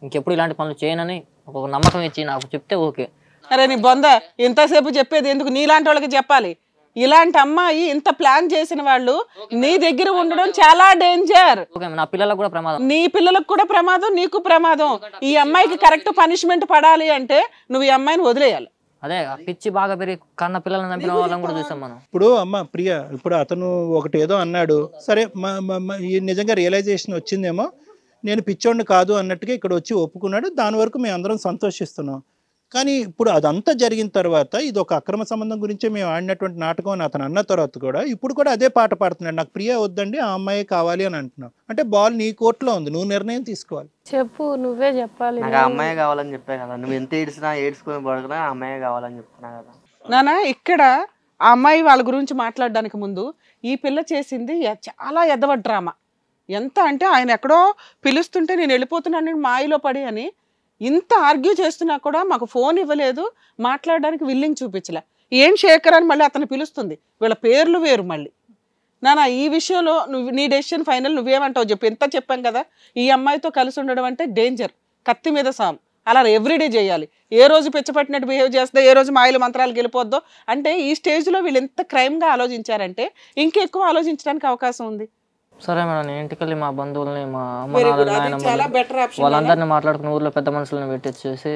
ఇంకెప్పుడు ఇలాంటి పనులు చేయనని ఒక నమ్మకం ఇచ్చి నాకు చెప్తే ఓకే. అరే నీ బొంద ఇంతసేపు చెప్పేది ఎందుకు? నీలాంటి వాళ్ళకి చెప్పాలి. ఇలాంటి అమ్మాయి ఇంత ప్లాన్ చేసిన వాళ్ళు నీ దగ్గర ఉండడం చాలా డేంజర్. నా పిల్లలకు కూడా ప్రమాదం, నీ పిల్లలకు కూడా ప్రమాదం, నీకు ప్రమాదం. ఈ అమ్మాయికి కరెక్ట్ పనిష్మెంట్ పడాలి అంటే నువ్వు ఈ అమ్మాయిని వదిలేయాలి. అదే పిచ్చి బాగా పెరిగి కన్న పిల్లల్ని చంపిన వాళ్ళని కూడా చూసాం మనం. ఇప్పుడు అమ్మ ప్రియ, ఇప్పుడు అతను ఒకటి ఏదో అన్నాడు, సరే నిజంగా రియలైజేషన్ వచ్చిందేమో, నేను పిచ్చోడిని కాదు అన్నట్టుగా ఇక్కడ వచ్చి ఒప్పుకున్నాడు. దాని వరకు మేము అందరం సంతోషిస్తున్నాం. కానీ ఇప్పుడు అదంతా జరిగిన తర్వాత ఇది ఒక అక్రమ సంబంధం గురించే మేము ఆడినటువంటి నాటకం అని అతను అన్న తర్వాత కూడా ఇప్పుడు కూడా అదే పాట పాడుతున్నాడు, నాకు ప్రియ వద్దండి ఆ అమ్మాయి కావాలి అని అంటున్నావు. అంటే బాల్ నీ కోర్టులో ఉంది, నువ్వు నిర్ణయం తీసుకోవాలి. చెప్పు, నువ్వే చెప్పాలి. నాకు ఆ అమ్మాయి కావాలని చెప్పా కదా, నువ్వు ఎంత ఏడ్చినా ఏడ్చుకుని పడుకున్నా ఆ అమ్మాయి కావాలని చెప్తున్నా కదా నానా. ఇక్కడ ఆ అమ్మాయి వాళ్ళ గురించి మాట్లాడడానికి ముందు ఈ పిల్ల చేసింది చాలా ఎదవ డ్రామా. ఎంత అంటే ఆయన ఎక్కడో పిలుస్తుంటే నేను వెళ్ళిపోతున్నాను మాయలో పడి అని ఇంత ఆర్గ్యూ చేస్తున్నా కూడా మాకు ఫోన్ ఇవ్వలేదు, మాట్లాడడానికి విల్లింగ్ చూపించలే. ఏం శేఖర్ అని మళ్ళీ అతను పిలుస్తుంది, వీళ్ళ పేర్లు వేరు. మళ్ళీ నానా ఈ విషయంలో నీ డెసిషన్ ఫైనల్, నువ్వేమంటావు చెప్పు. ఎంత చెప్పాం కదా, ఈ అమ్మాయితో కలిసి ఉండడం అంటే డేంజర్, కత్తి మీద సాం. అలా ఎవ్రీడే చేయాలి. ఏ రోజు పెచ్చపట్టినట్టు బిహేవ్ చేస్తుందో, ఏ రోజు మాయలు మంత్రాలకు వెళ్ళిపోద్దో. అంటే ఈ స్టేజ్లో వీళ్ళు ఎంత క్రైమ్గా ఆలోచించారంటే ఇంకెక్కువ ఆలోచించడానికి అవకాశం ఉంది. సరే మేడం, నేను ఇంటికి వెళ్ళి మా బంధువుల్ని, మా అమ్మ వాళ్ళందరినీ మాట్లాడుకుని ఊర్లో పెద్ద మనుషులను పెట్టేసి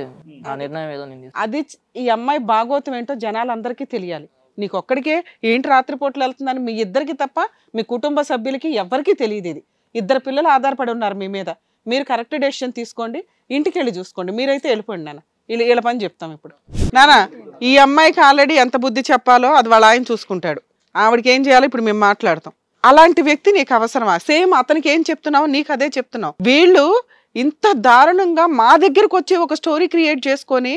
ఆ నిర్ణయం ఏదో నేను. అది ఈ అమ్మాయి భాగోతం ఏంటో జనాలందరికీ తెలియాలి. నీకు ఒక్కడికే ఏంటి రాత్రిపూట్లు వెళ్తుందని మీ ఇద్దరికి తప్ప మీ కుటుంబ సభ్యులకి ఎవరికీ తెలియదు. ఇది 2 పిల్లలు ఆధారపడి ఉన్నారు మీ మీద. మీరు కరెక్ట్ డెసిషన్ తీసుకోండి, ఇంటికి వెళ్ళి చూసుకోండి. మీరైతే వెళ్ళిపోండి నాన్న, వీళ్ళ పని చెప్తాం ఇప్పుడు. నానా ఈ అమ్మాయికి ఆల్రెడీ ఎంత బుద్ధి చెప్పాలో అది వాళ్ళ ఆయన చూసుకుంటాడు. ఆవిడకి ఏం చేయాలో ఇప్పుడు మేము మాట్లాడతాం. అలాంటి వ్యక్తి నీకు అవసరమా? సేమ్ అతనికి ఏం చెప్తున్నావు నీకు అదే చెప్తున్నావు. వీళ్ళు ఇంత దారుణంగా మా దగ్గరకు వచ్చి ఒక స్టోరీ క్రియేట్ చేసుకొని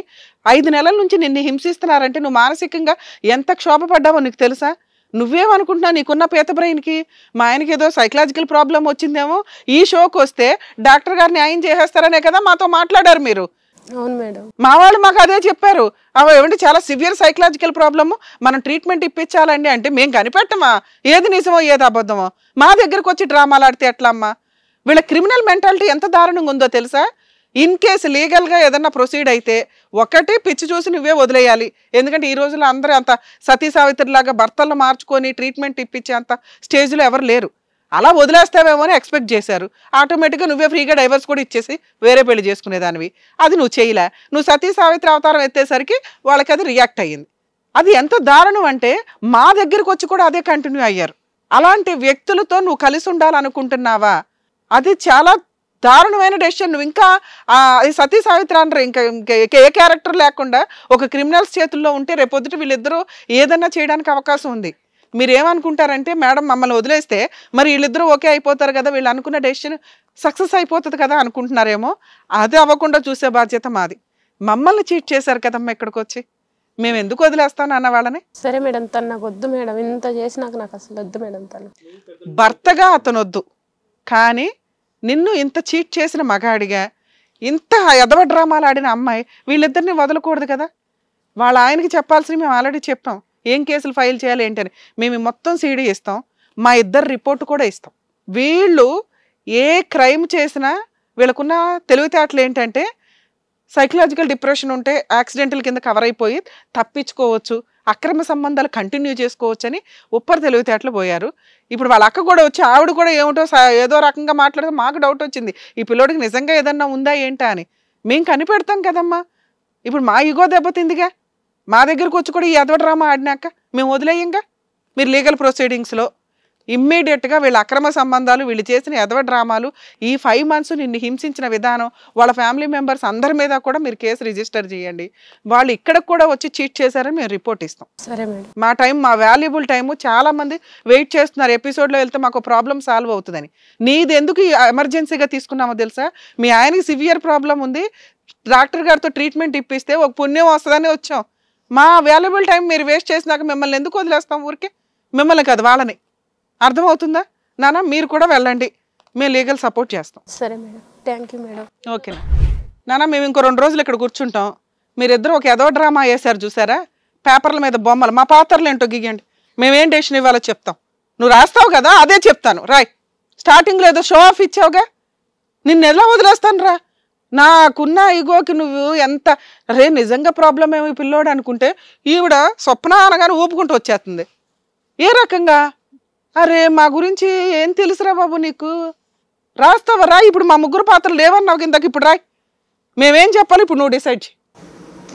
5 నెలల నుంచి నిన్ను హింసిస్తున్నారంటే నువ్వు మానసికంగా ఎంత క్షోభపడ్డావో నీకు తెలుసా? నువ్వేమనుకుంటున్నావు నీకున్న పేత బ్రెయిన్కి? మా ఆయనకి ఏదో సైకలాజికల్ ప్రాబ్లం వచ్చిందేమో, ఈ షోకి వస్తే డాక్టర్ గారు న్యాయం చేసేస్తారనే కదా మాతో మాట్లాడారు మీరు. అవును మేడం, మా వాళ్ళు మాకు అదే చెప్పారు. ఏమంటే చాలా సివియర్ సైకలాజికల్ ప్రాబ్లము, మనం ట్రీట్మెంట్ ఇప్పించాలండి అంటే మేము కనిపెట్టమా ఏది నిజమో ఏది అబద్ధమో? మా దగ్గరకు వచ్చి డ్రామాలు ఆడితే ఎట్లా అమ్మా? వీళ్ళ క్రిమినల్ మెంటాలిటీ ఎంత దారుణంగా ఉందో తెలుసా? ఇన్ కేసు లీగల్గా ఏదన్నా ప్రొసీడ్ అయితే ఒకటి పిచ్చి చూసి నువ్వే వదిలేయాలి. ఎందుకంటే ఈ రోజుల్లో అందరూ అంత సతీ సావిత్రిలాగా భర్తలను మార్చుకొని ట్రీట్మెంట్ ఇప్పించే అంత స్టేజ్లో ఎవరు లేరు. అలా వదిలేస్తావేమో అని ఎక్స్పెక్ట్ చేశారు. ఆటోమేటిక్గా నువ్వే ఫ్రీగా డైవర్స్ కూడా ఇచ్చేసి వేరే పెళ్లి చేసుకునేదానివి. అది నువ్వు చేయలే. నువ్వు సతీ సావిత్రి అవతారం ఎత్తేసరికి వాళ్ళకి అది రియాక్ట్ అయ్యింది. అది ఎంత దారుణం అంటే మా దగ్గరకు వచ్చి కూడా అదే కంటిన్యూ అయ్యారు. అలాంటి వ్యక్తులతో నువ్వు కలిసి ఉండాలనుకుంటున్నావా? అది చాలా దారుణమైన డెసిషన్. నువ్వు ఇంకా సతీ సావిత్రి అంటారు, ఇంకా ఏ క్యారెక్టర్ లేకుండా ఒక క్రిమినల్స్ చేతుల్లో ఉంటే రేపొద్దుట వీళ్ళిద్దరూ ఏదన్నా చేయడానికి అవకాశం ఉంది. మీరేమనుకుంటారంటే మేడం మమ్మల్ని వదిలేస్తే మరి వీళ్ళిద్దరూ ఓకే అయిపోతారు కదా, వీళ్ళు అనుకున్న డెసిషన్ సక్సెస్ అయిపోతుంది కదా అనుకుంటున్నారేమో. అది అవ్వకుండా చూసే బాధ్యత మాది. మమ్మల్ని చీట్ చేశారు కదమ్మా ఇక్కడికి వచ్చి, మేము ఎందుకు వదిలేస్తాను అన్న వాళ్ళని. సరే మేడం, తను నాకు వద్దు మేడం, ఇంత చేసినాక నాకు అసలు వద్దు మేడం. తను భర్తగా అతను వద్దు, కానీ నిన్ను ఇంత చీట్ చేసిన మగాడిగా ఇంత ఎదవ డ్రామాలు ఆడిన అమ్మాయి, వీళ్ళిద్దరిని వదలకూడదు కదా. వాళ్ళ ఆయనకి చెప్పాల్సిన మేము ఆల్రెడీ చెప్పాం, ఏం కేసులు ఫైల్ చేయాలి ఏంటని. మేము మొత్తం సీడీ ఇస్తాం, మా ఇద్దరు రిపోర్ట్ కూడా ఇస్తాం. వీళ్ళు ఏ క్రైమ్ చేసినా వీళ్ళకున్న తెలివితేటలు ఏంటంటే సైకలాజికల్ డిప్రెషన్ ఉంటే యాక్సిడెంటల్ కింద కవర్ అయిపోయి తప్పించుకోవచ్చు, అక్రమ సంబంధాలు కంటిన్యూ చేసుకోవచ్చు అని ఉప్పర్ తెలివితేటలు పోయారు. ఇప్పుడు వాళ్ళ అక్క కూడా వచ్చి ఆవిడ కూడా ఏమిటో ఏదో రకంగా మాట్లాడితే మాకు డౌట్ వచ్చింది, ఈ పిల్లోడికి నిజంగా ఏదన్నా ఉందా ఏంటా అని. మేము కనిపెడతాం కదమ్మా. ఇప్పుడు మా ఈగో దెబ్బతిందిగా, మా దగ్గరకు వచ్చి కూడా ఈ ఎదవ డ్రామా ఆడినాక మేము వదిలేయంగా. మీరు లీగల్ ప్రొసీడింగ్స్లో ఇమ్మీడియట్గా వీళ్ళ అక్రమ సంబంధాలు, వీళ్ళు చేసిన ఎదవ డ్రామాలు, ఈ 5 months నిన్ను హింసించిన విధానం, వాళ్ళ ఫ్యామిలీ మెంబర్స్ అందరి మీద కూడా మీరు కేసు రిజిస్టర్ చేయండి. వాళ్ళు ఇక్కడికి కూడా వచ్చి చీట్ చేశారని మేము రిపోర్ట్ ఇస్తాం. సరే మేడం. మా టైం, మా వాల్యుబుల్ టైము. చాలా మంది వెయిట్ చేస్తున్నారు ఎపిసోడ్లో వెళ్తే మాకు ప్రాబ్లం సాల్వ్ అవుతుందని. నీది ఎందుకు ఎమర్జెన్సీగా తీసుకున్నామో తెలుసా? మీ ఆయనకి సివియర్ ప్రాబ్లం ఉంది, డాక్టర్ గారితో ట్రీట్మెంట్ ఇప్పిస్తే ఒక పుణ్యం వస్తుందని వచ్చాం. మా వాల్యుబుల్ టైం మీరు వేస్ట్ చేసినాక మిమ్మల్ని ఎందుకు వదిలేస్తాం ఊరికే? మిమ్మల్ని కాదు వాళ్ళని. అర్థమవుతుందా నాన్న? మీరు కూడా వెళ్ళండి, మేము లీగల్ సపోర్ట్ చేస్తాం. సరే మేడం, థ్యాంక్ యూ మేడం. ఓకేనా నాన్న? మేము ఇంకో 2 రోజులు ఇక్కడ కూర్చుంటాం. మీరిద్దరు ఒక ఏదో డ్రామా వేశారు చూసారా, పేపర్ల మీద బొమ్మలు, మా పాత్రలు ఏంటో గీయండి, మేమేం డెసిషన్ ఇవ్వాలో చెప్తాం. నువ్వు రాస్తావు కదా, అదే చెప్తాను రాయ్. స్టార్టింగ్లో ఏదో షో ఆఫ్ ఇచ్చావుగా, నిన్ను ఎలా వదిలేస్తాను రా? నాకున్న ఇగోకి నువ్వు ఎంత రే నిజంగా ప్రాబ్లం ఏమో పిల్లోడు అనుకుంటే ఈవిడ స్వప్న అనగానే ఊపుకుంటూ వచ్చేస్తుంది. ఏ రకంగా? అరే మా గురించి ఏం తెలుసురా బాబు నీకు? రాస్తావా రాయ్. ఇప్పుడు మా 3 పాత్రలు లేవన్నావు కిందకి, ఇప్పుడు రాయ్. మేమేం చెప్పాలి ఇప్పుడు? నువ్వు డిసైడ్ చేయి.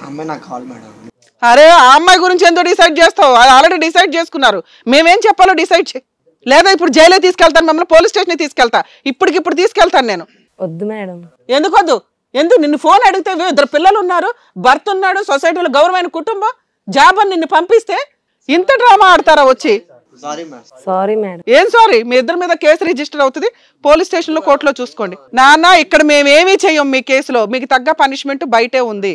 అమ్మాయి నాకు కావాలి మేడం. అరే ఆ అమ్మాయి గురించి ఎంతో డిసైడ్ చేస్తావు, ఆల్రెడీ డిసైడ్ చేసుకున్నారు. మేమేం చెప్పాలో డిసైడ్ చేయి. లేదా ఇప్పుడు జైలే తీసుకెళ్తాను, మిమ్మల్ని పోలీస్ స్టేషన్ తీసుకెళ్తా, ఇప్పటికిప్పుడు తీసుకెళ్తాను నేను. వద్దు మేడం. ఎందుకు వద్దు? ఎందుకు? నిన్ను ఫోన్ అడిగితే 2 పిల్లలు ఉన్నారు, భర్త ఉన్నాడు, సొసైటీలో గౌరవమైన కుటుంబం, జాబ్ అని నిన్ను పంపిస్తే ఇంత డ్రామా ఆడతారా వచ్చి? Sorry madam. ఏం సారీ? మీ ఇద్దరి మీద కేసు రిజిస్టర్ అవుతుంది, పోలీస్ స్టేషన్ లో, కోర్టులో చూసుకోండి. నాన్న ఇక్కడ మేమేమీ చెయ్యం మీ కేసులో, మీకు తగ్గ పనిష్మెంట్ బయటే ఉంది.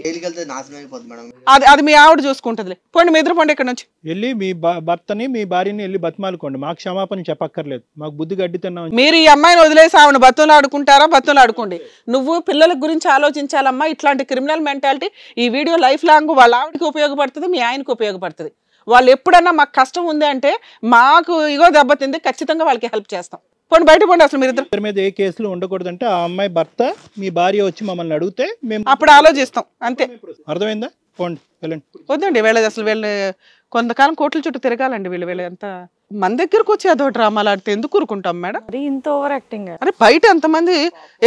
అది మీ ఆవిడ చూసుకుంటుంది. పోండి, మీ ఇద్దరు పోండి ఇక్కడ నుంచి. వెళ్ళి మీ భర్తని మీ భార్యని వెళ్ళి బతిమాలుకోండి, మాకు క్షమాపణ చెప్పక్కర్లేదు, మాకు బుద్ధి గడ్డి తిన్నాం. మీరు ఈ అమ్మాయిని వదిలేసి ఆవిడ బతులు ఆడుకుంటారా? బతులు ఆడుకోండి. నువ్వు పిల్లల గురించి ఆలోచించాలమ్మా. ఇట్లాంటి క్రిమినల్ మెంటాలిటీ ఈ వీడియో లైఫ్ లాంగ్ వాళ్ళ ఆవిడకి ఉపయోగపడుతుంది, మీ ఆయనకి ఉపయోగపడుతుంది. వాళ్ళు ఎప్పుడన్నా మాకు కష్టం ఉంది అంటే, మాకు ఇగో దెబ్బతింది, ఖచ్చితంగా వాళ్ళకి హెల్ప్ చేస్తాం. పోండి, బయట పోండి. అసలు మీరు ఇద్దరి మీద ఏ కేసులు ఉండకూడదంటే ఆ అమ్మాయి భర్త మీ భార్య వచ్చి మమ్మల్ని అడిగితే మేము అప్పుడు ఆలోచిస్తాం, అంతే. అర్థమైందా? పోండి, వెళ్ళండి. వద్దండి, వీళ్ళది అసలు వీళ్ళు కొంతకాలం కోట్ల చుట్టూ తిరగాలండి. వీళ్ళు ఎంత మన దగ్గరకు వచ్చి అదో డ్రామాలు ఆడితే ఎందుకు ఊరుకుంటాం మేడం? ఇంత ఓవర్ యాక్టింగ్. అరే బయట ఎంతమంది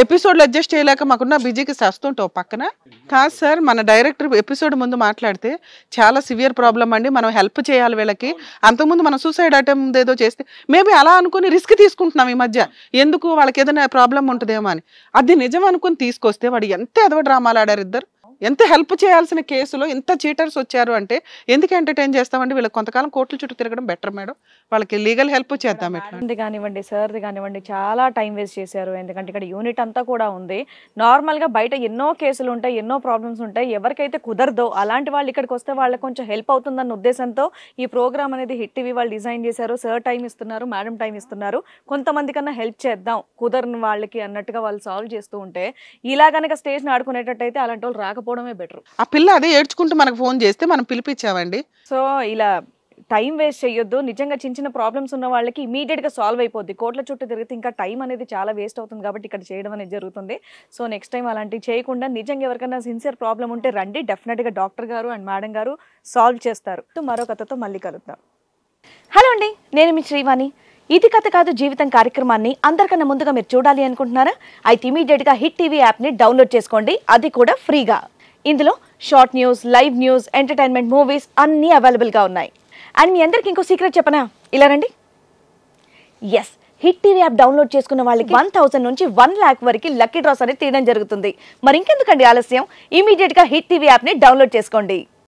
ఎపిసోడ్లు అడ్జస్ట్ చేయలేక మాకున్న బిజీకి చేస్తుంటావు పక్కన. కాదు సార్, మన డైరెక్టర్ ఎపిసోడ్ ముందు మాట్లాడితే చాలా సివియర్ ప్రాబ్లం అండి, మనం హెల్ప్ చేయాలి వీళ్ళకి. అంతకుముందు మనం సూసైడ్ అటెంప్ట్ ఏదో చేస్తే మేబీ అలా అనుకుని రిస్క్ తీసుకుంటున్నాం ఈ మధ్య. ఎందుకు? వాళ్ళకి ఏదైనా ప్రాబ్లం ఉంటుందేమో అని. అది నిజం అనుకుని తీసుకొస్తే వాడు ఎంత ఎదవ డ్రామాలు ఆడారు ఇద్దరు. ఎంత హెల్ప్ చేయాల్సిన కేసులో ఇంత చీటర్స్ వచ్చారు అంటే ఎందుకు ఎంటర్టైన్ చేస్తామండి? వీళ్ళకి కొంతకాలం కోర్టుల చుట్టూ తిరగడం బెటర్ మేడం. వాళ్ళకి లీగల్ హెల్ప్ చేద్దాం. ఎట్లా కానివ్వండి, సార్ది కానివ్వండి, చాలా టైం వేస్ట్ చేశారు. ఎందుకంటే ఇక్కడ యూనిట్ అంతా కూడా ఉంది. నార్మల్గా బయట ఎన్నో కేసులు ఉంటాయి, ఎన్నో ప్రాబ్లమ్స్ ఉంటాయి. ఎవరికైతే కుదరదో అలాంటి వాళ్ళు ఇక్కడికి వస్తే వాళ్ళకి కొంచెం హెల్ప్ అవుతుందన్న ఉద్దేశంతో ఈ ప్రోగ్రామ్ అనేది హిట్ టీవీ వాళ్ళు డిజైన్ చేశారు. సార్ టైం ఇస్తున్నారు, మేడం టైం ఇస్తున్నారు, కొంతమంది కన్నా హెల్ప్ చేద్దాం కుదరని వాళ్ళకి అన్నట్టుగా వాళ్ళు సాల్వ్ చేస్తూ ఉంటే, ఇలా కనుక స్టేజ్ని ఆడుకునేటట్టయితే అలాంటి వాళ్ళు రాకపోవడమే బెటర్. ఆ పిల్ల అదే ఏడ్చుకుంటూ మనకు ఫోన్ చేస్తే మనం పిలిపించామండి. సో ఇలా టైం వేస్ట్ చేయొద్దు. నిజంగా చిన్న చిన్న ప్రాబ్లమ్స్ ఉన్న వాళ్ళకి ఇమీడియట్గా సాల్వ్ అయిపోద్ది. కోట్ల చుట్టూ తిరిగితే ఇంకా టైం అనేది చాలా వేస్ట్ అవుతుంది కాబట్టి ఇక్కడ చేయడం అనేది జరుగుతుంది. సో నెక్స్ట్ టైం అలాంటివి చేయకుండా నిజంగా ఎవరికైనా సిన్సియర్ ప్రాబ్లం ఉంటే రండి, డెఫినెట్గా డాక్టర్ గారు అండ్ మేడం గారు సాల్వ్ చేస్తారు. మరో కథతో మళ్ళీ కలుద్దాం. హలో అండి, నేను మీ శ్రీవాణి. ఇది కథ కాదు జీవితం కార్యక్రమాన్ని అందరికన్నా ముందుగా మీరు చూడాలి అనుకుంటున్నారా? అయితే ఇమీడియట్గా హిట్ టీవీ యాప్ని డౌన్లోడ్ చేసుకోండి, అది కూడా ఫ్రీగా. ఇందులో short news, live news, entertainment, movies అన్నీ అవైలబుల్గా ఉన్నాయి. అండ్ మీ అందరికి ఇంకో సీక్రెట్ చెప్పనా? ఇలా రండి. Yes, Hit TV app download చేసుకున్న వాళ్ళకి 1000 నుంచి 1 lakh వరకు లక్కీ డ్రాస్ అనేది తీయడం జరుగుతుంది. మరి ఇంకెందుకండి ఆలస్యం? ఇమీడియట్గా హిట్ టీవీ యాప్ని డౌన్లోడ్ చేసుకోండి.